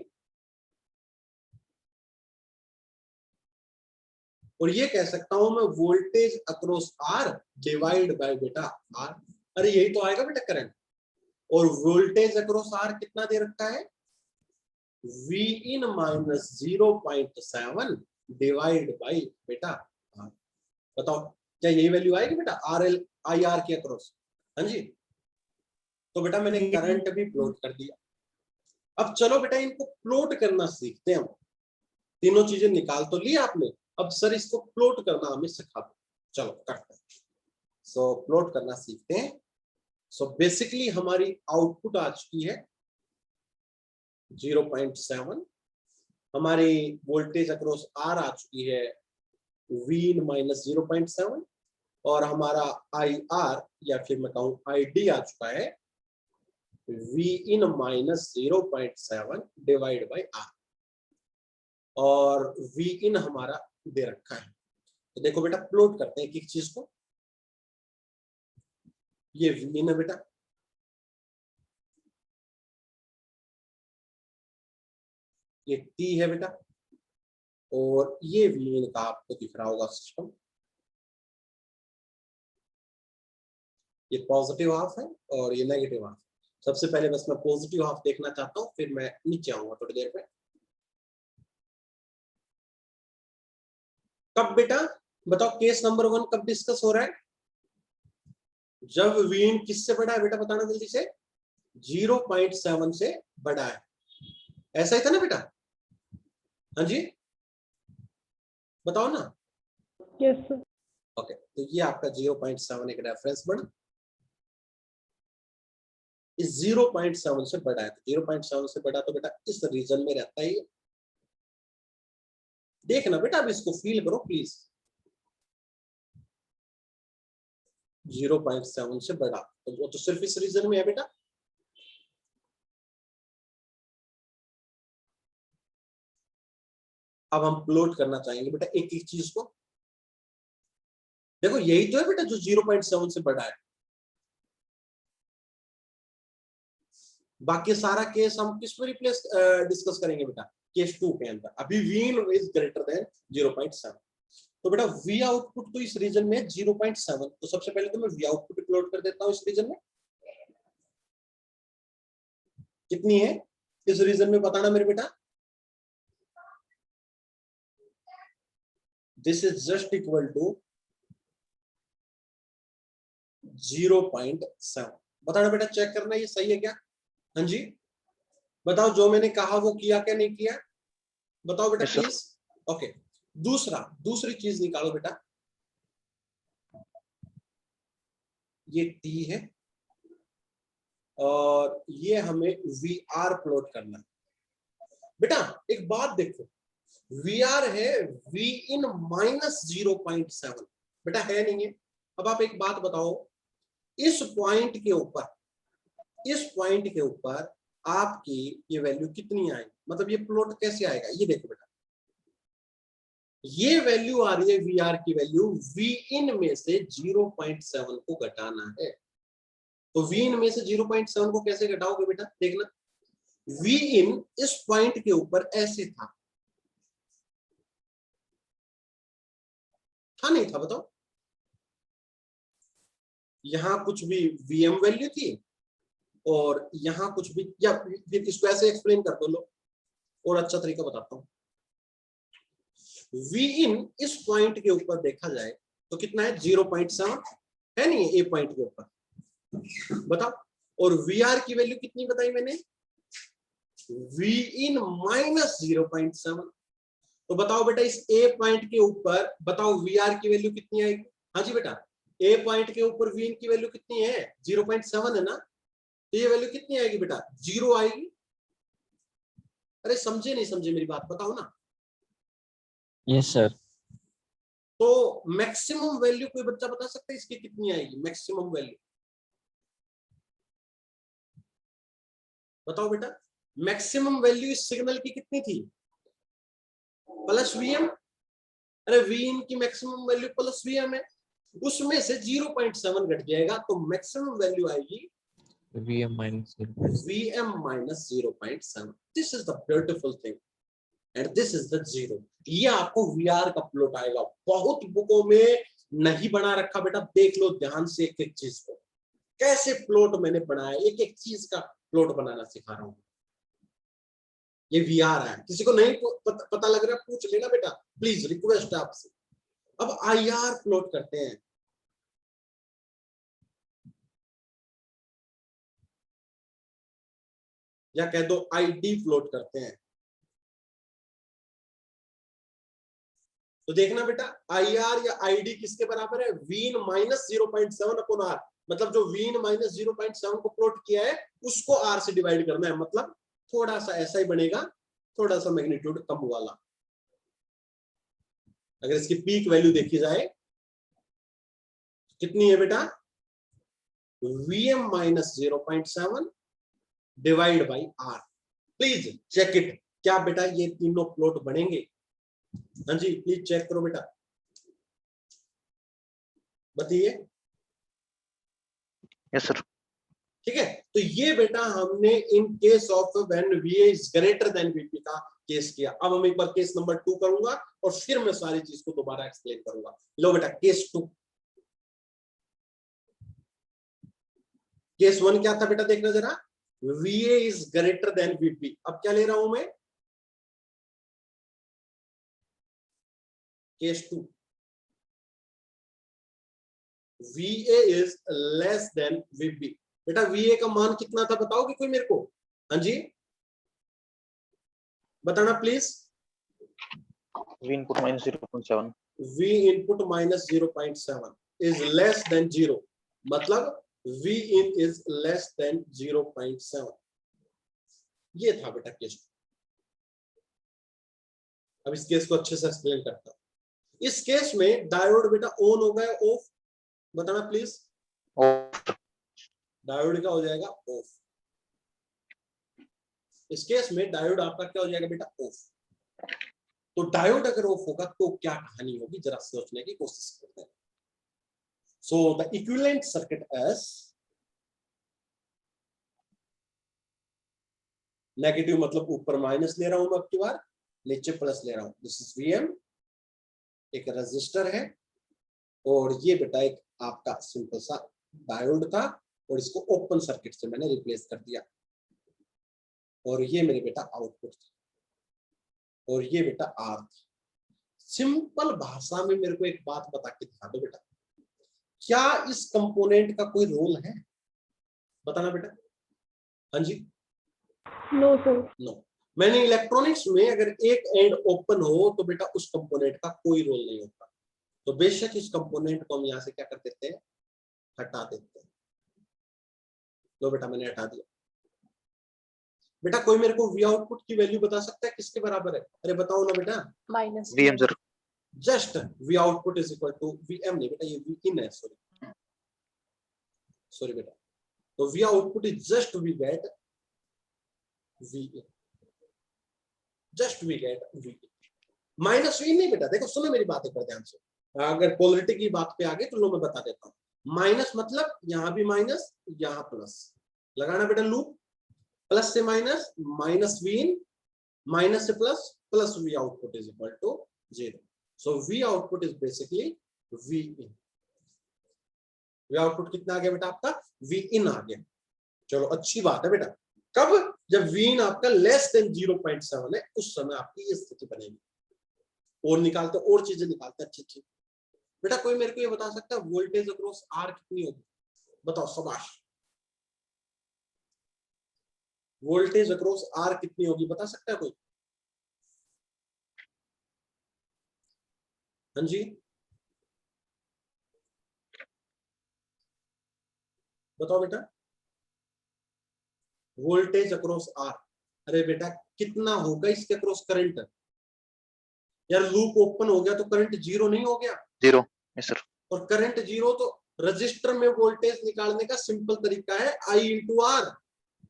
और ये कह सकता हूं मैं voltage across R divide by बेटा R। अरे यही तो आएगा बेटा करंट, और वोल्टेज अक्रॉस R कितना दे रखा है? V in minus 0.7 divide by बेटा R। बताओ क्या यही वैल्यू आएगी बेटा RL IR के अक्रॉस? हाँ जी, तो बेटा मैंने करंट भी प्लॉट कर दिया। अब चलो बेटा इनको प्लॉट करना सीखते हैं। तीनों चीजें निकाल तो ली आपने, अब सर इसको प्लॉट करना हमें सिखा दो। चलो करते हैं, सो प्लॉट करना सीखते हैं। सो बेसिकली हमारी आउटपुट आ चुकी है 0.7, हमारी वोल्टेज अक्रॉस R आ चुकी है V इन माइनस 0.7, और हमारा IR या फिर मैं कहूं ID आ चुका है V in minus 0.7 divide by R, और V इन हमारा दे रखा है। तो देखो बेटा प्लॉट करते हैं एक एक चीज को। ये V इन है बेटा, ये T है बेटा, और ये V इन का आपको दिख रहा होगा सिस्टम, ये पॉजिटिव हाफ है और ये नेगेटिव हाफ। सबसे पहले बस मैं पॉजिटिव हाफ देखना चाहता हूं, फिर मैं नीचे आऊंगा थोड़ी देर में। कब बेटा बताओ, केस नंबर 1 कब डिस्कस हो रहा है? जब वीन किससे बड़ा है बेटा, बताना जल्दी से। 0.7 से बड़ा है, ऐसा ही था ना बेटा? हाँ जी बताओ ना। Yes sir. ओके, तो ये आपका 0.7 एक रेफरेंस बना, इस 0.7 से बड़ा है, तो 0.7 से बड़ा तो बेटा इस रीजन में रहता ही है। देखना बेटा, अब इसको फील करो प्लीज। 0.7 से बड़ा तो वो तो सिर्फ इस रीजन में है बेटा। अब हम प्लॉट करना चाहेंगे बेटा एक एक चीज को। देखो यही तो है बेटा जो 0.7 से बड़ा है। बाकी सारा केस हम किस पर रिप्लेस डिस्कस करेंगे बेटा, केस 2 के अंदर। अभी V in is greater than 0.7, तो बेटा वी आउटपुट तो इस रीजन में 0.7, तो सबसे पहले तो मैं वी आउटपुट प्लॉट कर देता हूं इस रीजन में। कितनी है इस रीजन में बताना मेरे बेटा। This is just equal to 0.7। बताना बेटा, चेक करना ये सही है क्या। हाँ जी बताओ, जो मैंने कहा वो किया क्या नहीं किया, बताओ बेटा प्लीज। ओके, दूसरी चीज निकालो बेटा, ये टी है और ये हमें वी आर प्लॉट करना है। बेटा एक बात देखो, वी आर है वी इन -0.7, बेटा है नहीं है। अब आप एक बात बताओ, इस पॉइंट के ऊपर आपकी ये वैल्यू कितनी आएगी, मतलब ये प्लॉट कैसे आएगा, ये देखो बेटा, ये वैल्यू आ रही है वी आर की वैल्यू, वी इन में से 0.7 को घटाना है। तो वी इन में से 0.7 को कैसे घटाओगे बेटा, देखना, वी इन इस पॉइंट के ऊपर ऐसे था नहीं था, बताओ। यहां कुछ भी वीएम वैल्यू थी और यहां कुछ भी, या फिर इसको ऐसे एक्सप्लेन कर दो लो, और अच्छा तरीका बताता हूं। वी इन इस पॉइंट के ऊपर देखा जाए तो कितना है, 0.7 है नहीं है, ए पॉइंट के ऊपर बताओ। और वी आर की वैल्यू कितनी बताई मैंने, वी इन -0.7। तो बताओ बेटा इस ए पॉइंट के ऊपर बताओ वी आर की वैल्यू कितनी आएगी। हाँ जी बेटा, ए पॉइंट के ऊपर वी इन की वैल्यू कितनी है, 0.7 है ना, तो ये वैल्यू कितनी आएगी बेटा, 0 आएगी। अरे समझे नहीं समझे मेरी बात, बताओ ना। Yes sir. तो मैक्सिमम वैल्यू कोई बच्चा बता सकता है इसकी कितनी आएगी, मैक्सिमम वैल्यू बताओ बेटा। मैक्सिमम वैल्यू इस सिग्नल की कितनी थी, प्लस वीएम। अरे वी इन की मैक्सिमम वैल्यू प्लस वीएम है, उसमें से 0.7 घट जाएगा तो मैक्सिमम वैल्यू आएगी VM minus 0.7. Vm minus 0.7। This is the beautiful thing and this is the zero। ये आपको VR का प्लॉट आएगा, बहुत बुकों में नहीं बना रखा बेटा, देख लो ध्यान से एक एक चीज को, कैसे प्लॉट मैंने बनाया, एक एक चीज का प्लॉट बनाना सिखा रहा हूं। ये VR है, किसी को नहीं पता लग रहा पूछ लेना बेटा, प्लीज रिक्वेस्ट है आपसे। अब IR प्लॉट करते हैं। या कह दो ID प्लॉट करते हैं। तो देखना बेटा, IR या ID किसके बराबर है, वीन -0.7/R। मतलब जो वीन -0.7 को प्लॉट किया है उसको R से डिवाइड करना है, मतलब थोड़ा सा ऐसा ही बनेगा, थोड़ा सा मैग्नीट्यूड कम वाला। अगर इसकी पीक वैल्यू देखी जाए कितनी है बेटा, Vm -0.7 divide by R। Please check it, क्या बेटा ये तीनों प्लॉट बनेंगे। हाँ जी प्लीज चेक करो बेटा, बताइए। Yes sir. ठीक है, तो ये बेटा हमने in case of when VA is greater than VP का केस किया। अब हम एक बार केस नंबर 2 करूंगा और फिर मैं सारी चीज को दोबारा एक्सप्लेन करूंगा। लो बेटा केस 2। केस 1 क्या था बेटा, देखना जरा, VA is greater than VP। अब क्या ले रहा हूं मैं, case 2, VA is less then VB। बेटा VA का मान कितना था बताओगे कोई मेरे को, हाँ जी बताना please. V input minus 0.7. V input minus 0.7 is less than 0, मतलब V in is less than 0.7। ये था बेटा केस। अब इस केस को अच्छे से एक्सप्लेन करता हूं। इस केस में डायोड बेटा ऑन होगा या ऑफ, बताना प्लीज। डायोड का हो जाएगा ऑफ। इस केस में डायोड आपका क्या हो जाएगा बेटा, ऑफ। तो डायोड अगर ऑफ होगा तो क्या कहानी होगी, जरा सोचने की कोशिश करते हैं। So the equivalent circuit is negative मतलब ऊपर माइनस ले रहा हूं मैं अब की बार, नीचे प्लस ले रहा हूं. दिस इज वीएम, एक रेजिस्टर है और ये बेटा एक आपका सिंपल सा डायोड था और इसको ओपन सर्किट से मैंने रिप्लेस कर दिया और ये मेरे बेटा आउटपुट था और ये बेटा आर था. सिंपल भाषा में मेरे को एक बात बता के दिखा दो बेटा, क्या इस कंपोनेंट का कोई रोल है? बताना बेटा. हाँ जी, नो सर. नो. मैंने इलेक्ट्रॉनिक्स में अगर एक एंड ओपन हो तो बेटा उस कंपोनेंट का कोई रोल नहीं होता. तो बेशक इस कंपोनेंट को हम यहां से क्या कर देते हैं, हटा देते हैं. लो बेटा मैंने हटा दिया. बेटा कोई मेरे को वी आउटपुट की वैल्यू बता सकता है किसके बराबर है? अरे बताओ ना बेटा. Minus VM sir. Just V output is equal to VM. नहीं बेटा, ये वी इन है. सॉरी बेटा. तो V output is just V get V in. Just V get V in. Minus V नहीं बेटा. देखो सुनो मेरी बात एक बार ध्यान से. अगर पोलरिटी की बात पे आ गए तो लो मैं बता देता हूँ. माइनस मतलब यहाँ भी माइनस, यहाँ प्लस. लगाना बेटा लूप. प्लस से minus, minus V in, minus से plus, plus V output is equal to 0. So V output is basically V in. V output कितना आ गया बेटा आपका? वी इन आ गया. चलो अच्छी बात है बेटा. कब? जब वी इन आपका लेस देन 0.7 है, उस समय आपकी ये स्थिति बनेगी. और निकालते और चीजें निकालते अच्छी अच्छी. बेटा कोई मेरे को ये बता सकता है वोल्टेज अक्रॉस आर कितनी होगी? बताओ शाबाश. वोल्टेज अक्रॉस आर कितनी होगी बता सकता है कोई? हाँ जी बताओ बेटा. Voltage across R. अरे बेटा कितना होगा इसके अक्रॉस करंट? यार लूप ओपन हो गया तो करंट 0 नहीं हो गया? 0. Yes sir. और करंट 0 तो रजिस्टर में वोल्टेज निकालने का सिंपल तरीका है I इंटू आर.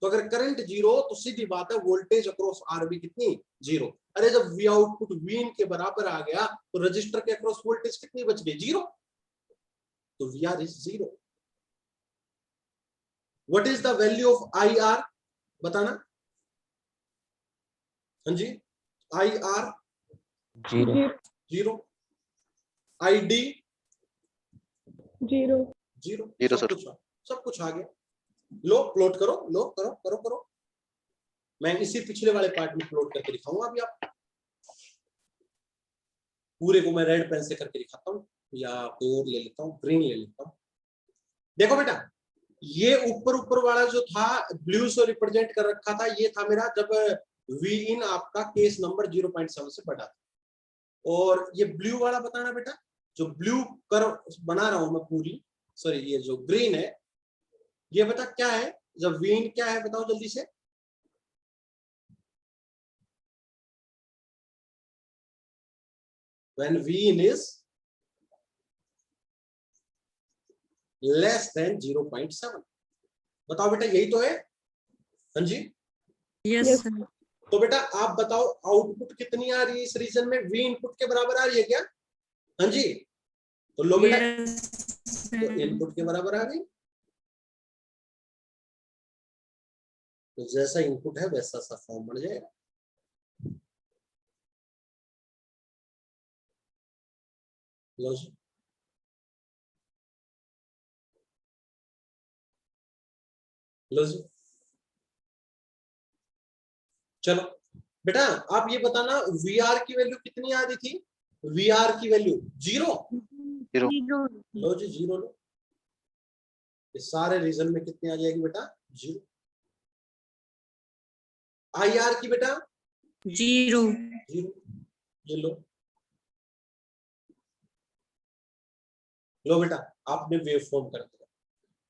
तो अगर करंट 0 तो सीधी बात है वोल्टेज अक्रॉस आर भी कितनी? 0. अरे जब वी आउटपुट वी इन के बराबर आ गया तो रजिस्टर के अक्रॉस वोल्टेज कितनी बच गई? 0. तो V R is 0. What is the value of I R? बताना. हाँ जी. I R 0. 0. I D 0. 0. 0 सब कुछ आ गया. लो प्लॉट करो. लो करो करो करो. मैं इसी पिछले वाले पार्ट में प्लॉट करके दिखाऊंगा. अभी आप पूरे को मैं रेड पेन से करके दिखाता हूँ या कोई और ले लेता हूँ, ग्रीन ले लेता हूँ. देखो बेटा ये ऊपर ऊपर वाला जो था ब्लू से रिप्रेजेंट कर रखा था, ये था मेरा जब वी इन आपका केस नंबर 0.7 से बढ़ा था. और ये ब्लू वाला बताना बेटा, जो ब्लू कर बना रहा हूं मैं पूरी, सॉरी ये जो ग्रीन है ये बता क्या है? जब वी इन क्या है बताओ जल्दी से. When V in is less than 0.7. बताओ बेटा यही तो है. हाँ जी. Yes, Yes. sir. तो बेटा आप बताओ आउटपुट कितनी आ रही है इस रीजन में? वी इनपुट के बराबर आ रही है क्या? हाँ जी. तो लो बेटा Yes, तो sir. इनपुट के बराबर आ गई. तो जैसा इनपुट है वैसा सा फॉर्म बन जाएगा. लो जी. लो जी. चलो बेटा आप ये बताना वी आर की वैल्यू कितनी आ रही थी? वी आर की वैल्यू 0. 0. लो जी 0 लो. इस सारे रीजन में कितनी आ जाएगी बेटा? 0. आई आर की बेटा 0. 0. ये लो. लो बेटा आपने वेव फॉर्म कर दिया.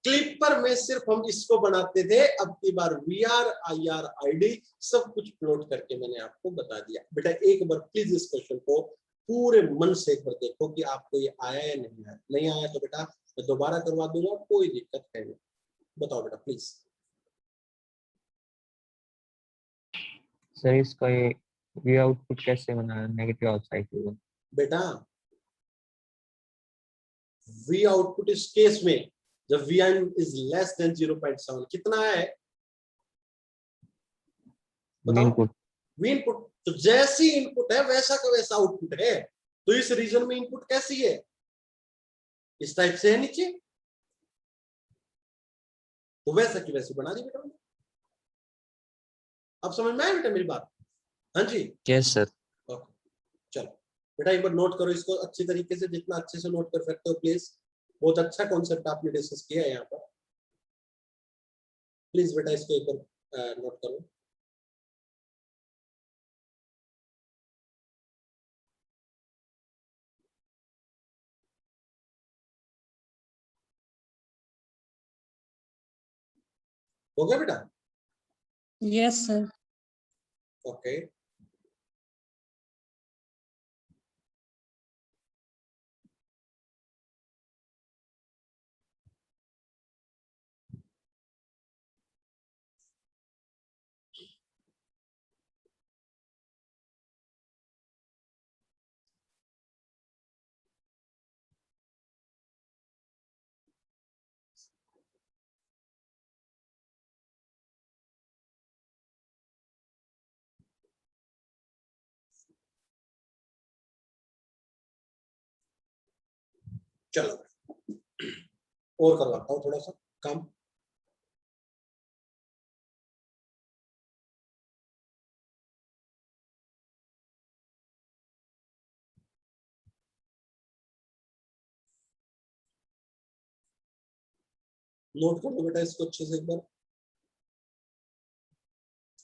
क्लिपर में सिर्फ हम इसको बनाते थे, अब की बार V R I R I D सब कुछ प्लॉट करके मैंने आपको बता दिया. बेटा एक बार प्लीज इस क्वेश्चन को पूरे मन से एक बार देखो कि आपको ये आया या नहीं आया. नहीं आया तो बेटा मैं दोबारा करवा दूंगा, कोई दिक्कत है नहीं. बताओ बेटा प्लीज. सर इसका ये वी आउटपुट कैसे बना नेगेटिव आउटसाइड होगा? बेटा वी आउटपुट इस केस में जब V in is less than 0.7 कितना है बताओ? Input V input. तो जैसी इनपुट है वैसा का वैसा आउटपुट है। तो इस रीजन में इनपुट कैसी है? इस टाइप से है नीचे, तो वैसा की वैसी बना दी बेटा मैंने। अब समझ में आया बेटा मेरी बात? हाँ जी, यस सर। ओके। चलो बेटा एक बार नोट करो इसको अच्छी तरीके से, जितना अच्छे से नोट कर सकते हो प्लीज। बहुत अच्छा कॉन्सेप्ट आपने डिस्कस किया है यहाँ पर। प्लीज बेटा इसको एक बार नोट करो। हो गया बेटा? Yes, sir. ओके। चलो और करवाता हूँ थोड़ा सा काम। नोट कर लो बेटा इसको अच्छे से एक बार।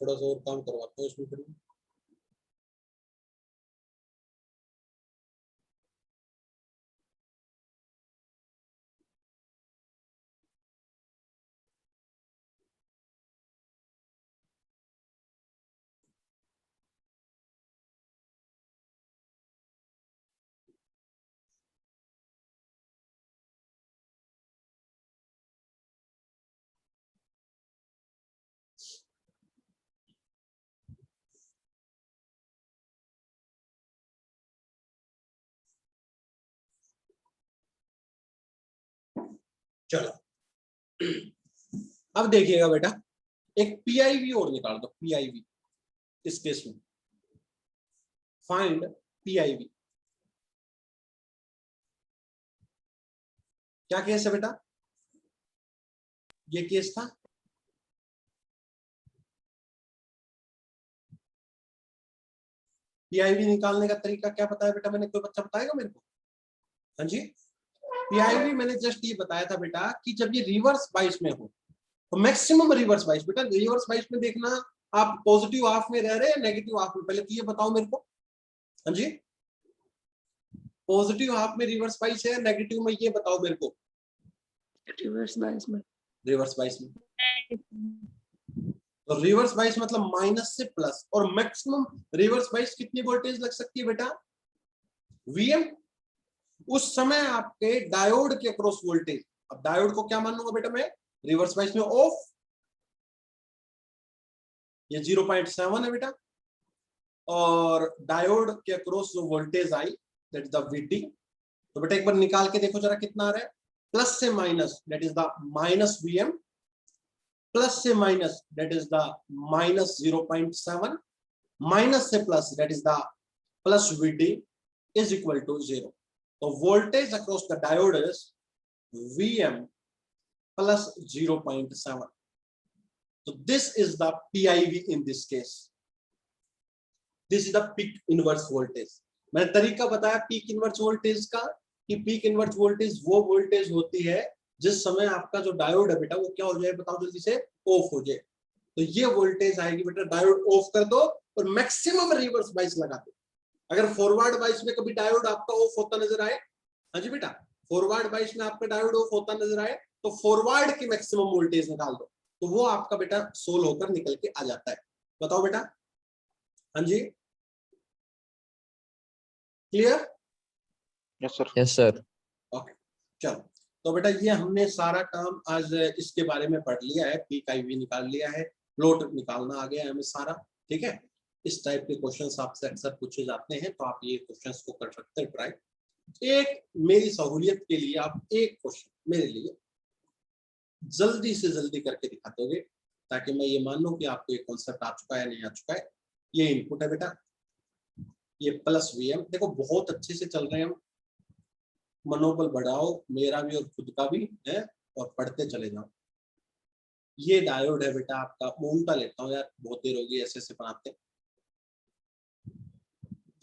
थोड़ा सा और काम करवाता हूँ इसमें फिर। चलो अब देखिएगा बेटा, एक पीआईवी और निकाल दो। पीआईवी इस केस में फाइंड पीआईवी। क्या केस है बेटा? ये केस था। पीआईवी निकालने का तरीका क्या बताया बेटा मैंने? कोई बच्चा बताएगा मेरे को? हाँ जी, पीआईवी मैंने जस्ट ये बताया था बेटा कि जब ये रिवर्स बाइस में हो तो मैक्सिमम रिवर्स बाइस। बेटा रिवर्स बाइस में देखना आप पॉजिटिव हाफ में रह रहे हैं नेगेटिव हाफ में, पहले तो ये बताओ मेरे को। हाँ जी, पॉजिटिव हाफ में रिवर्स बाइस है, नेगेटिव में ये बताओ मेरे को। रिवर्स बायस में। रिवर्स बाइस में तो रिवर्स बाइस मतलब माइनस से प्लस, और मैक्सिमम रिवर्स बाइस कितनी वोल्टेज लग सकती है बेटा? वीएम। उस समय आपके डायोड के अक्रॉस वोल्टेज, अब डायोड को क्या मानूंगा बेटा मैं? रिवर्स बाइस में ऑफ। ये 0.7 है बेटा, और डायोड के अक्रॉस जो voltage I that is the VT. तो बेटा एक बार निकाल के देखो जरा कितना आ रहा है। प्लस से minus that is the minus VM, plus से minus that is the minus 0.7, minus से plus that is the plus VT is equal to 0। तो voltage across the diode is VM plus 0.7। So this is the PIV in this case. This is the peak inverse voltage. मैंने तरीका बताया peak inverse voltage का, कि peak inverse voltage वो voltage होती है जिस समय आपका जो डायोड है बेटा वो क्या हो जाए बताओ जल्दी से? ऑफ हो जाए। तो ये वोल्टेज आएगी बेटा, डायोड ऑफ कर दो और मैक्सिमम रिवर्स बाइस लगा दो। अगर फॉरवर्ड बाइस में कभी डायोड आपका ऑफ होता नजर आए, हाँ जी बेटा, फॉरवर्ड बाइस में आपका डायोड ऑफ होता नजर आए तो फॉरवर्ड की मैक्सिमम वोल्टेज निकाल दो, तो वो आपका बेटा सोल होकर निकल के आ जाता है। बताओ बेटा। हाँ जी, clear? Yes sir. Yes sir. Okay चलो, तो बेटा ये हमने सारा काम आज इसके बारे में पढ़ लिया है। पीक आईवी निकाल लिया है, प्लॉट निकालना आ गया है हमें सारा। ठीक है, इस टाइप के क्वेश्चंस आपसे अक्सर पूछे जाते हैं, तो आप ये क्वेश्चंस को कर सकते हैं ट्राई। एक मेरी सहूलियत के लिए आप एक क्वेश्चन मेरे लिए जल्दी से जल्दी करके दिखा दोगे, ताकि मैं ये मान लूं कि आपको ये कॉन्सेप्ट आ चुका है नहीं आ चुका है। ये इनपुट है बेटा, ये प्लस वीएम, देखो बहुत अच्छे से चल रहे हैं हम, मनोबल बढ़ाओ मेरा भी और खुद का भी है, और पढ़ते चले जाओ। ये डायोड है बेटा आपका, उल्टा लेता हूँ यार, बहुत देर होगी ऐसे ऐसे बनाते,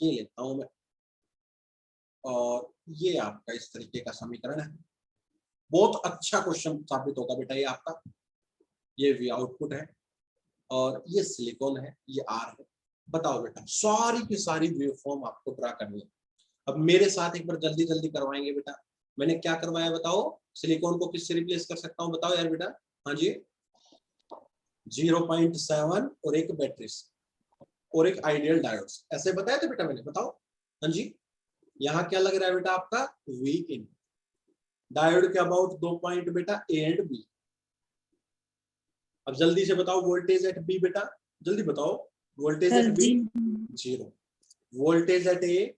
ये लेता हूं मैं, और ये आपका इस तरीके का समीकरण है। बहुत अच्छा क्वेश्चन साबित होगा बेटा ये आपका। ये वी आउटपुट है और ये सिलिकॉन है, ये आर है। बताओ बेटा, सारी की सारी वेव फॉर्म आपको ड्रा करनी है। अब मेरे साथ एक बार जल्दी जल्दी करवाएंगे बेटा। मैंने क्या करवाया बताओ, सिलिकॉन को किससे रिप्लेस कर सकता हूँ बताओ यार बेटा। हाँ जी, 0.7 और एक बैटरी और एक आइडियल डायोड, ऐसे बताया था बेटा मैंने, बताओ। हाँ जी, यहाँ क्या लग रहा है बेटा आपका, वी इन। डायोड के अबाउट 2 पॉइंट बेटा ए एंड बी। अब जल्दी से बताओ वोल्टेज एट बी बेटा, जल्दी बताओ। Voltage at B 0, voltage at A,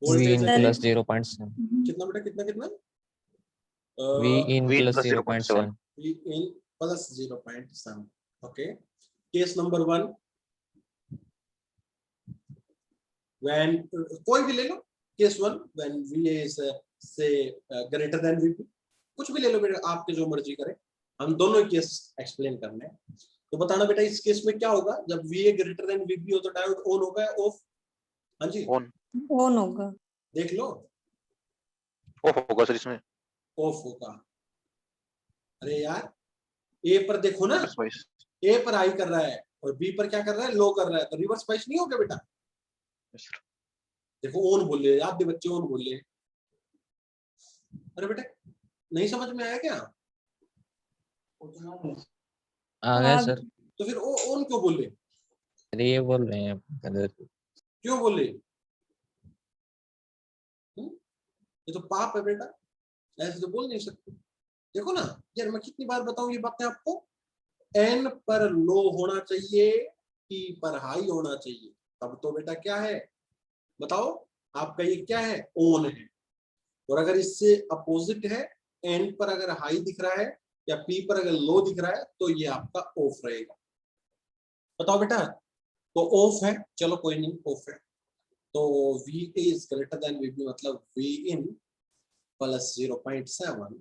V voltage in at plus 0.7. कितना बेटा, कितना कितना, V in V in plus plus 0.7. 0.7. V in plus 0.7। Okay, case number 1, when कोई भी ले लो, केस 1 व्हेन वी इज से ग्रेटर देन वी, कुछ भी ले लो बेटा, आपके जो मर्जी करे, हम दोनों केस एक्सप्लेन करने हैं। तो बताना बेटा इस केस में क्या होगा, जब वी ग्रेटर देन वी हो तो डायोड ऑन होगा या ऑफ। हाँ जी, ऑन ऑन होगा। देख लो, ऑफ होगा सर इसमें। ऑफ होगा। अरे यार, ए पर देखो ना, रिवर्स वाइज। ए पर हाई कर रहा है और बी पर क्या कर रहा है, लो कर रहा है, तो रिवर्स बाइस नहीं होगा बेटा। देखो ऑन बोले, आधे बच्चे ऑन बोले। अरे बेटा नहीं समझ में आया क्या, आ गया हाँ। सर। तो फिर ऑन क्यों बोले, अरे ये बोल रहे हैं गलत। क्यों बोले, ये तो पाप है बेटा, ऐसे तो बोल नहीं सकते। देखो ना यार, मैं कितनी बार बताऊं ये बातें आपको, एन पर लो होना चाहिए, पी पर हाई होना चाहिए, तब तो बेटा क्या है बताओ, आपका ये क्या है, ऑन है। और अगर इससे अपोजिट है, एन पर अगर हाई दिख रहा है या पी पर अगर लो दिख रहा है, तो ये आपका ऑफ रहेगा। बताओ बेटा, तो ऑफ है, चलो कोई नहीं, ऑफ है। तो V is greater than VB बी, मतलब V in plus 0.7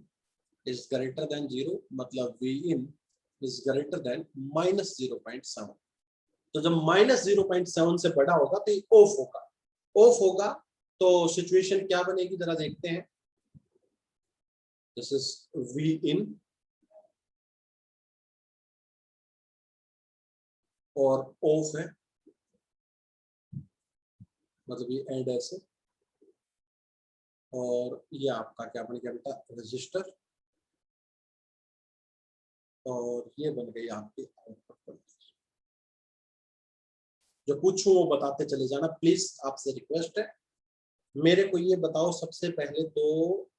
is greater than 0, मतलब V in is greater than minus 0.7। तो जब माइनस 0.7 से बड़ा होगा तो ये ऑफ होगा। ऑफ होगा तो सिचुएशन क्या बनेगी जरा देखते हैं। दिस इज वी इन और ऑफ है, मतलब ये एंड ऐसे, और ये आपका क्या बन गया बेटा, रजिस्टर, और ये बन गई आपकी आउटपुट। जो पूछूं वो बताते चले जाना प्लीज, आपसे रिक्वेस्ट है। मेरे को ये बताओ सबसे पहले तो,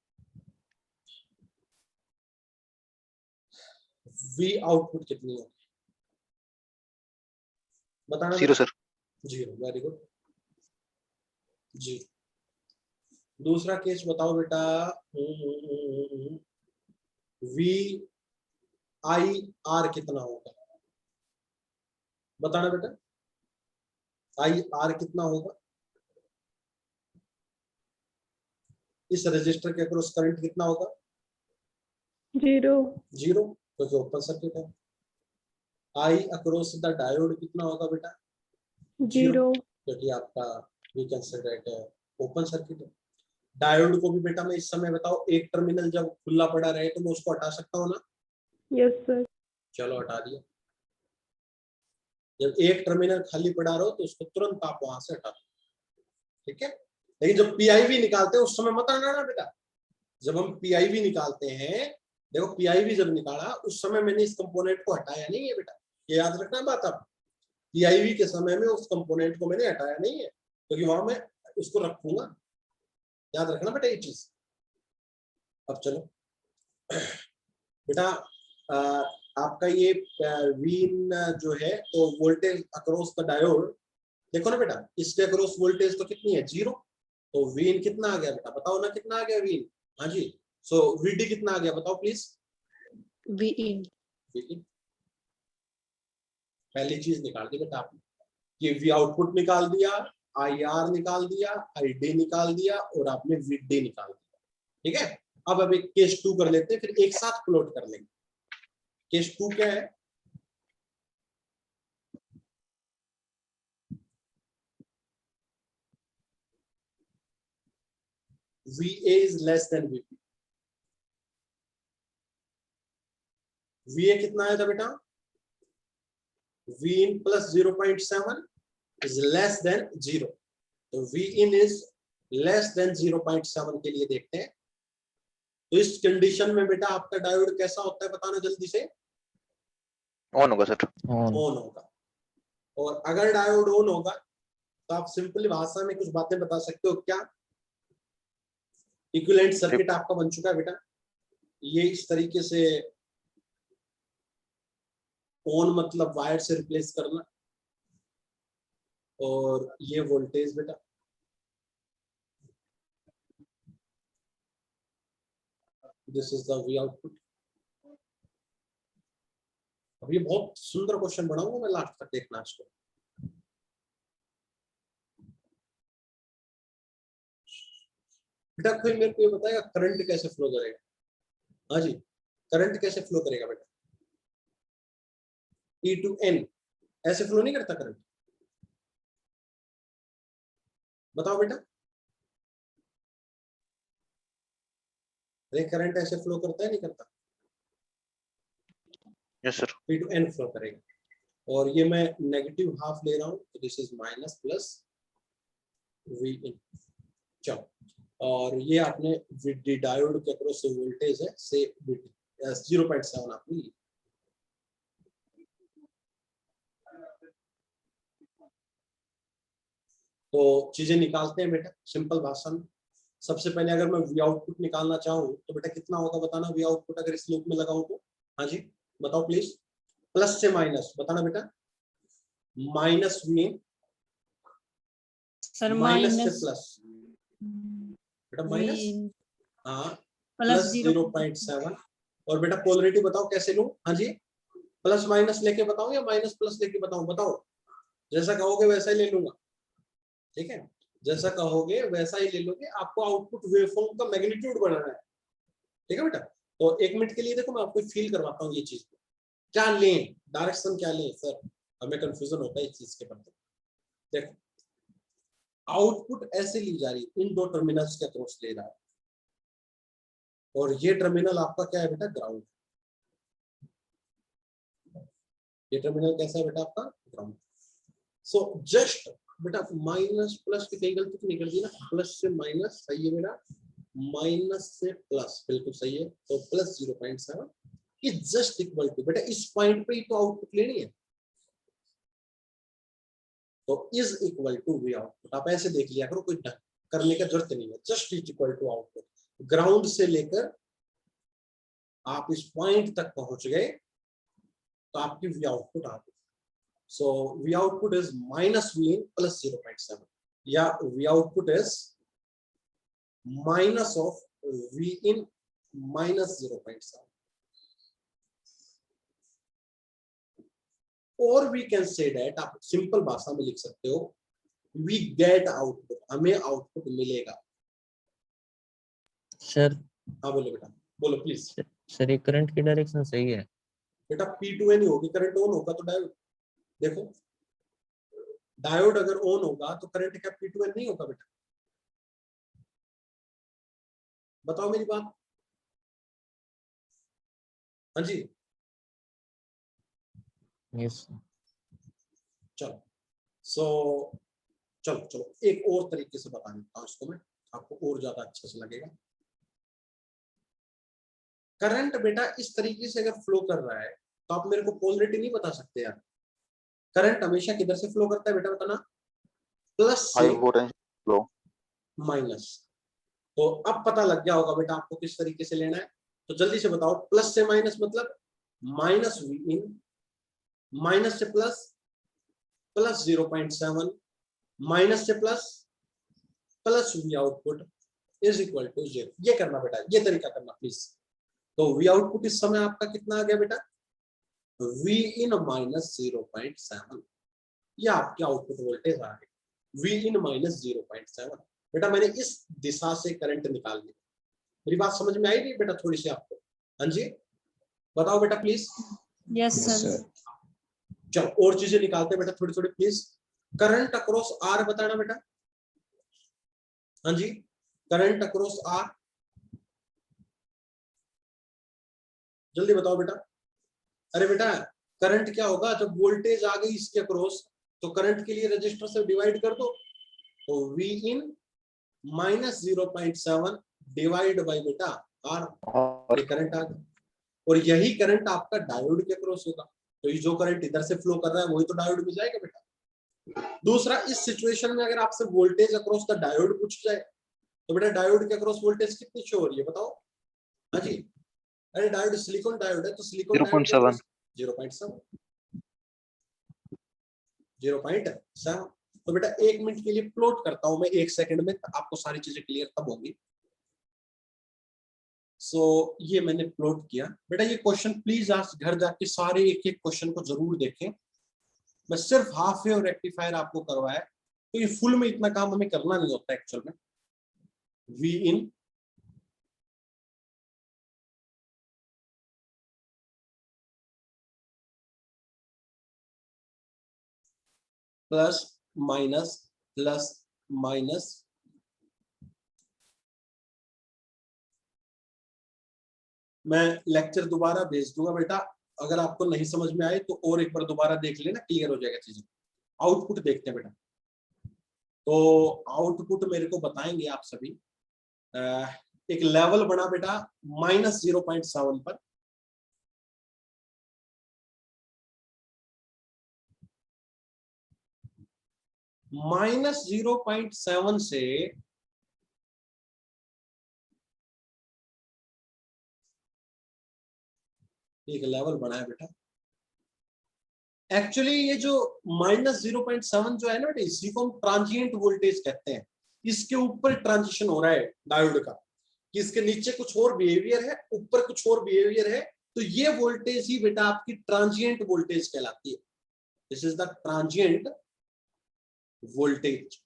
वी आउटपुट कितनी होगी बताना। 0 सर। 0, very good, 0। दूसरा केस बताओ बेटा, वी आई आर कितना होगा बताना बेटा, आई आर कितना होगा, इस रजिस्टर के अक्रॉस करंट कितना होगा, 0 0, क्योंकि ओपन सर्किट है। आई अक्रॉस द डायोड कितना होगा बेटा, 0 क्योंकि आपका V consider it open circuit है। डायोड को भी बेटा मैं इस समय बताओ, एक टर्मिनल जब खुला पड़ा रहे तो मैं उसको हटा सकता हूँ ना, यस सर। चलो हटा दिया। जब एक टर्मिनल खाली पड़ा रहो तो उसको तुरंत आप वहां से हटा दो, ठीक है। लेकिन जब पीआईवी निकालते हैं उस समय मत हटाना बेटा। जब हम पीआईवी निकालते हैं, देखो पीआईवी जब निकाला उस समय मैंने इस कंपोनेंट को हटाया नहीं है बेटा, ये याद रखना बात। आप पीआईवी के समय में उस कंपोनेंट को मैंने हटाया नहीं है, क्योंकि वहां मैं उसको रखूंगा, याद रखना बेटा ये चीज। अब चलो बेटा, आपका ये वीन जो है तो वोल्टेज अक्रॉस द डायोड, देखो ना बेटा इसके अक्रॉस वोल्टेज तो कितनी है, 0, तो वी इन कितना आ गया बेटा, बताओ ना कितना आ गया वी इन। हाँ जी, सो वी डी कितना आ गया बताओ प्लीज। V in. वी इन पहली चीज निकाल दी बेटा आपने, कि वी आउटपुट निकाल दिया, आई आर निकाल दिया, आई डी निकाल दिया, और आपने वी डी निकाल दिया। ठीक है, अब एक केस 2 कर लेते हैं, फिर एक साथ प्लॉट कर लेंगे। केस 2 क्या है, VA is less than VP। VA कितना आया था बेटा, V in plus 0.7 is less than 0। तो V in is less than 0.7 के लिए देखते हैं। तो इस कंडीशन में बेटा आपका डायोड कैसा होता है बताना जल्दी से। ऑन होगा सर। ऑन। ऑन होगा। और अगर डायोड ऑन होगा तो आप सिंपली भाषा में कुछ बातें बता सकते हो क्या। इक्विवेलेंट सर्किट आपका बन चुका है बेटा, ये इस तरीके से ऑन मतलब वायर से रिप्लेस करना, और ये वोल्टेज बेटा, this is the we output. अब ये बहुत सुंदर क्वेश्चन बनाऊंगा मैं, लास्ट तक देखना इसको। बेटा कोई मेरे को ये बताएगा करंट कैसे फ्लो करेगा। हाँ जी, करंट कैसे फ्लो करेगा बेटा, E to N ऐसे फ्लो नहीं करता करंट, बताओ बेटा। अरे करंट ऐसे फ्लो करता है नहीं करता, yes sir. P to N flow करेगा। और ये मैं नेगेटिव हाफ ले रहा हूँ, तो this is minus plus V इन। चलो, और ये आपने VD डायोड के अक्रॉस से वोल्टेज है से 0.7 आपने ली। तो चीजें निकालते हैं बेटा सिंपल भाषा में। सबसे पहले अगर मैं वी आउटपुट निकालना चाहूँ तो बेटा कितना होगा बताना, वी आउटपुट अगर इस लूप में लगाऊं तो। हाँ जी बताओ प्लीज, प्लस से माइनस बताना बेटा, माइनस वी Sir, माइनस से minus प्लस बेटा, V माइनस in हाँ plus प्लस 0. 0.7। और बेटा पोलरिटी बताओ कैसे लूं। हाँ जी, प्लस माइनस लेके बताऊं या माइनस प्लस लेके बताऊं, बताओ। जैसा कहोगे वैसा ही ले लूंगा, ठीक है, जैसा कहोगे वैसा ही ले लोगे। आपको आउटपुट वेवफॉर्म का मैग्नीट्यूड बढ़ाना है, ठीक है बेटा। तो एक मिनट के लिए देखो मैं आपको फील करवाता हूँ ये चीज को, क्या लें, डायरेक्शन क्या लें सर, हमें कंफ्यूजन होता है इस चीज के प्रति। देखो आउटपुट ऐसे ली जा रही है, इन दो टर्मिनल्स के अक्रॉस ले रहा है, और ये टर्मिनल आपका क्या है बेटा, ग्राउंड। ये टर्मिनल कैसा है बेटा आपका, ग्राउंड। सो जस्ट बेटा माइनस प्लस की कई गलती तो निकल दी ना, प्लस से माइनस सही है बेटा, माइनस से प्लस बिल्कुल सही है। तो plus 0.7 is just equal to बेटा, इस पॉइंट पे ही तो आउटपुट लेनी है, तो is equal to V output. आप ऐसे देख लिया करो, कोई करने का जरूरत नहीं है, just is equal to output. Ground से लेकर आप इस पॉइंट तक पहुंच गए तो आपकी वी आउटपुट आ गई। So V output is minus V in plus 0.7, या V output is minus of V in minus 0.7, और we can say that, आप सिंपल भाषा में लिख सकते हो, we get output, हमें आउटपुट मिलेगा। सर हाँ बोलो बेटा, बोलो प्लीज। सर ये करंट की डायरेक्शन सही है। बेटा P to N ही होगी, करंट ऑन होगा तो डायोड, देखो डायोड अगर ऑन होगा तो करंट क्या P to N नहीं होगा बेटा, बताओ मेरी बात। हाँ जी यस चलो, सो चलो चलो एक और तरीके से बता देता हूँ इसको मैं, आपको और ज्यादा अच्छे से लगेगा। करंट बेटा इस तरीके से अगर फ्लो कर रहा है तो आप मेरे को पोलरिटी नहीं बता सकते यार। करंट हमेशा किधर से फ्लो करता है बेटा बताना, प्लस हाई से वोल्टेज फ्लो। माइनस। तो अब पता लग गया होगा बेटा आपको किस तरीके से लेना है, तो जल्दी से बताओ। प्लस से माइनस मतलब माइनस वी इन, माइनस से प्लस, प्लस 0.7, माइनस से plus, plus V output is equal to 0। ये करना बेटा, ये तरीका करना प्लीज। तो वी आउटपुट इस समय आपका कितना आ गया बेटा, वी इन माइनस 0.7। ये आपके आउटपुट वोल्टेज आ गए, वी इन माइनस 0.7। बेटा मैंने इस दिशा से करंट निकाल लिया। मेरी बात समझ में आई नहीं बेटा थोड़ी सी आपको? हाँ जी बताओ बेटा प्लीज। Yes, sir. चलो और चीजें निकालते हैं बेटा थोड़ी थोड़ी प्लीज। करंट अक्रॉस आर बताना बेटा। हाँ जी करंट अक्रॉस आर, जल्दी बताओ बेटा। अरे बेटा करंट क्या होगा जब वोल्टेज आ गई इसके अक्रॉस, तो करंट के लिए रजिस्टर से डिवाइड कर दो, तो V in minus 0.7 divide by बेटा आर, और ये करंट आ गया। और यही करंट आपका डायोड के अक्रॉस होगा, तो ये जो करंट इधर से फ्लो कर रहा है वही तो डायोड में जाएगा बेटा। दूसरा, इस सिचुएशन में अगर आपसे वोल्टेज अक्रॉस द डायोड पूछ जाए तो बेटा डायोड के अक्रॉस वोल्टेज कितनी शो हो रही है बताओ? हाँ जी अरे डायोड सिलिकॉन डायोड है तो सिलिकॉन 0.7 0.7 0.7। तो बेटा 1 मिनट के लिए प्लॉट करता हूं मैं 1 सेकंड में, आपको सारी चीजें क्लियर तब होंगी। सो ये मैंने प्लॉट किया बेटा। ये क्वेश्चन प्लीज आज घर जाके सारे एक एक क्वेश्चन को जरूर देखें। मैं सिर्फ हाफ वेव रेक्टिफायर आपको करवाया, तो ये फुल में इतना काम हमें करना नहीं होता एक्चुअल में। वी इन प्लस माइनस मैं लेक्चर दोबारा भेज दूंगा बेटा, अगर आपको नहीं समझ में आए तो और एक बार दोबारा देख लेना, क्लियर हो जाएगा चीजें। आउटपुट देखते हैं बेटा। तो आउटपुट मेरे को बताएंगे आप सभी। एक लेवल बना बेटा माइनस 0.7 पर, माइनस 0.7 से एक लेवल बना है बेटा। एक्चुअली ये जो माइनस 0.7 जो है ना बेटा, इसी को हम ट्रांजिएंट वोल्टेज कहते हैं। इसके ऊपर ट्रांजिशन हो रहा है डायोड का, कि इसके नीचे कुछ और बिहेवियर है, ऊपर कुछ और बिहेवियर है, तो ये वोल्टेज ही बेटा आपकी ट्रांजिएंट वोल्टेज कहलाती है। This is the transient voltage.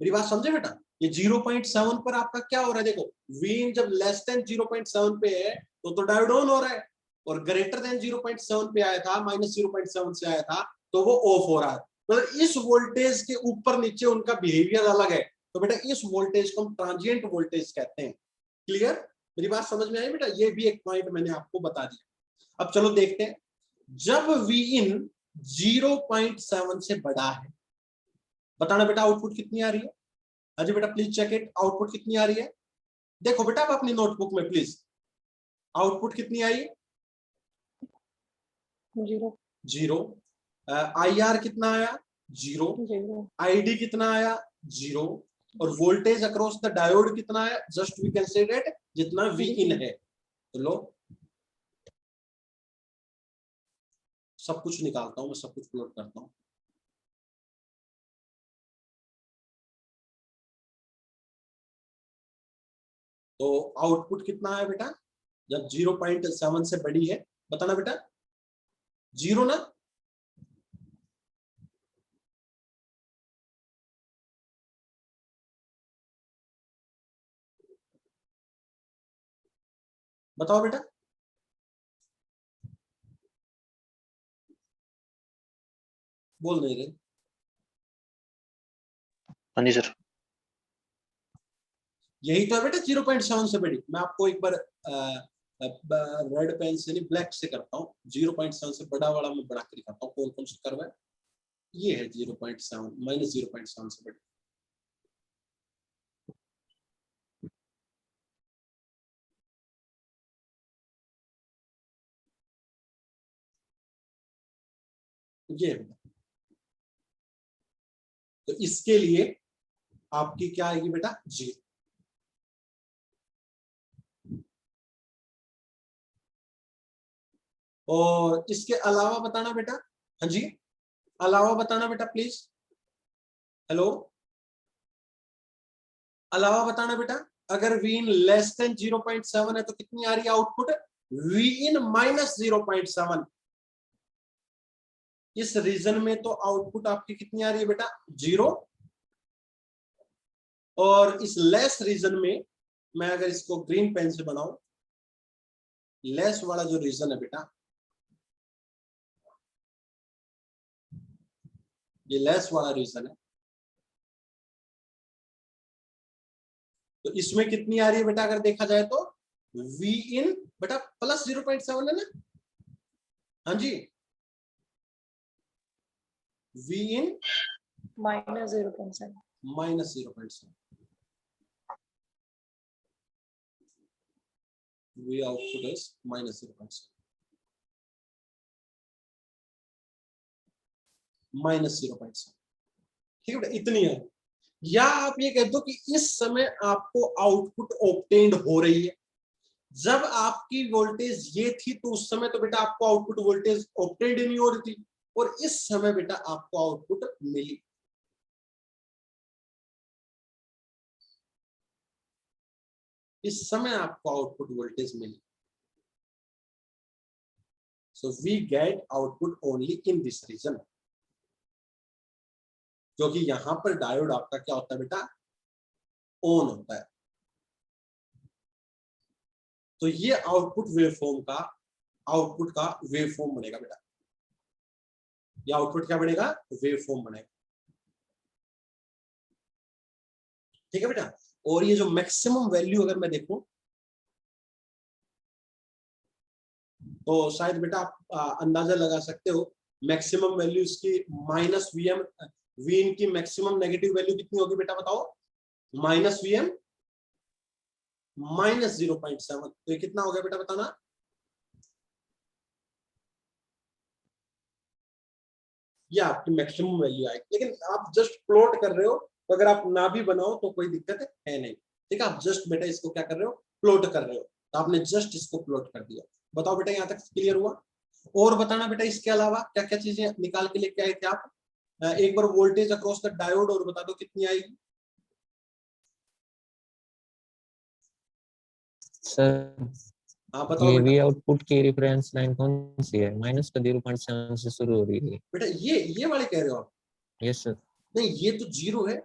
मेरी बात समझे बेटा? ये 0.7 पर आपका क्या हो रहा है, देखो वीन जब लेस देन 0.7 पे है तो डायोड ऑन हो रहा है, और ग्रेटर देन 0.7 पे आया था, माइनस 0.7 से आया था तो वो ऑफ हो रहा है। मतलब इस वोल्टेज के ऊपर नीचे उनका बिहेवियर अलग है, तो बेटा इस वोल्टेज को हम ट्रांजिएंट वोल्टेज कहते हैं। क्लियर? मेरी बात समझ में आई बेटा? ये भी एक पॉइंट मैंने आपको बता दिया। अब चलो देखते हैं, जब वी इन 0.7 से बड़ा है, बताना बेटा आउटपुट कितनी आ रही है? अजय बेटा प्लीज चेक इट, आउटपुट कितनी आ रही है? देखो बेटा आप अपनी नोटबुक में प्लीज, आउटपुट कितनी आई? 0। IR कितना आया? 0। ID कितना आया? 0। और वोल्टेज अक्रॉस द डायोड कितना आया? Just we can say that जितना V इन है। तो लो सब कुछ निकालता हूं मैं, सब कुछ प्लॉट करता हूं। तो आउटपुट कितना है बेटा जब 0.7 से बड़ी है? बताना बेटा 0 ना? बताओ बेटा। बोल नहीं रहे। हाँ जी सर। यही तो है बेटा 0.7 से बड़ी। मैं आपको एक बार रेड पेन से नहीं ब्लैक से करता हूँ। 0.7 से बड़ा वाला मैं बना के दिखाता हूँ कौन कौन से कर्व है। ये है 0.7 माइनस 0.7 से बड़ी। ये है। तो इसके लिए आपकी क्या आएगी बेटा? 0। और इसके अलावा बताना बेटा। हाँ जी अलावा बताना बेटा प्लीज। हेलो अलावा बताना बेटा, अगर V in लेस देन 0.7 है तो कितनी आ रही है आउटपुट? V in minus 0.7। इस रीजन में तो आउटपुट आपकी कितनी आ रही है बेटा? 0। और इस लेस रीजन में मैं अगर इसको ग्रीन पेन से बनाऊं, लेस वाला जो रीजन है बेटा, ये लेस वाला रीजन है, तो इसमें कितनी आ रही है बेटा? अगर देखा जाए तो V in बेटा प्लस 0.7 है ना? हाँ जी, V in minus 0.7. Minus 0.7। V output is minus 0.7, minus 0.7। ठीक है बेटा, इतनी है। या आप ये कह दो कि इस समय आपको आउटपुट ऑब्टेन्ड हो रही है। जब आपकी वोल्टेज ये थी तो उस समय तो बेटा आपको आउटपुट वोल्टेज ऑब्टेन्ड नहीं हो रही थी, और इस समय बेटा आपको आउटपुट मिली। इस समय आपको आउटपुट वोल्टेज मिली। So we get output only in this region, क्योंकि यहां पर डायोड आपका क्या होता है बेटा? ऑन होता है। तो ये आउटपुट वेवफॉर्म का, आउटपुट का वेवफॉर्म बनेगा बेटा। ये आउटपुट क्या बनेगा? वेवफॉर्म बनेगा। ठीक है बेटा। और ये जो मैक्सिमम वैल्यू अगर मैं देखूं तो शायद बेटा आप अंदाजा लगा सकते हो, मैक्सिमम वैल्यू इसकी माइनस वीएम, वी इन की मैक्सिमम नेगेटिव वैल्यू कितनी होगी बेटा बताओ? Minus VM minus 0.7। तो ये कितना हो गया बेटा बताना? ये आपकी मैक्सिमम वैल्यू आएगी। लेकिन आप जस्ट प्लॉट कर रहे हो, तो अगर आप ना भी बनाओ तो कोई दिक्कत है नहीं। ठीक है, आप जस्ट बेटा इसको क्या कर रहे हो? प्लॉट कर रहे हो। तो आपने जस्ट इसको प्लॉट कर दिया। बताओ बेटा यहाँ तक क्लियर हुआ? और बताना बेटा इसके अलावा क्या क्या चीजें निकाल के लेके आए थे आप? एक बार वोल्टेज अक्रॉस द डायोड और बता दो कितनी आएगी? सर हाँ बताओ ये बेटा। भी आउटपुट की रेफरेंस लाइन कौन सी है? माइनस का 0.7 से शुरू हो रही है। बेटा ये वाले कह रहे हो आप? Yes sir. नहीं, ये तो 0 है।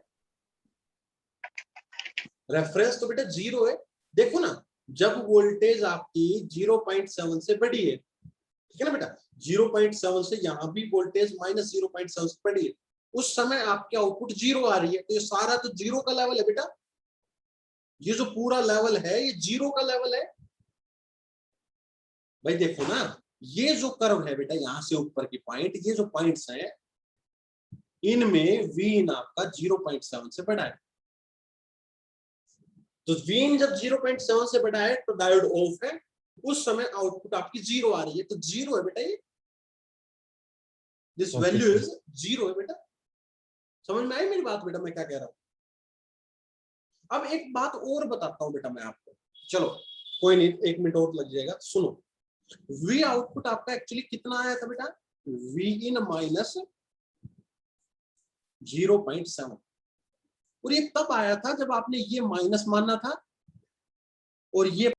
रेफरेंस तो बेटा 0 है। देखो ना, जब वोल्टेज आपकी 0.7 से बड़ी है, ठीक है ना बेटा, 0.7 से यहां भी वोल्टेज माइनस 0.7 से बड़ी है, उस समय आपके आउटपुट 0 आ रही है। तो ये सारा तो 0 का लेवल है बेटा। ये जो पूरा लेवल है ये 0 का लेवल है भाई। देखो ना, ये जो कर्व है बेटा, यहां से ऊपर की पॉइंट, ये जो पॉइंट्स हैं इनमें V इन आपका 0.7 से बड़ा है। तो V इन जब 0.7 से बड़ा है तो डायोड ऑफ है, उस समय आउटपुट आपकी 0 आ रही है। तो 0 है बेटा ये, दिस वैल्यू इज 0 है बेटा। समझ में आई मेरी बात बेटा, मैं क्या कह रहा हूं? अब एक बात और बताता हूं बेटा मैं आपको, चलो कोई नहीं, 1 मिनट और लग जाएगा। सुनो, V आउटपुट आपका एक्चुअली कितना आया था बेटा? V इन माइनस 0.7। और ये तब आया था जब आपने ये माइनस मानना था और ये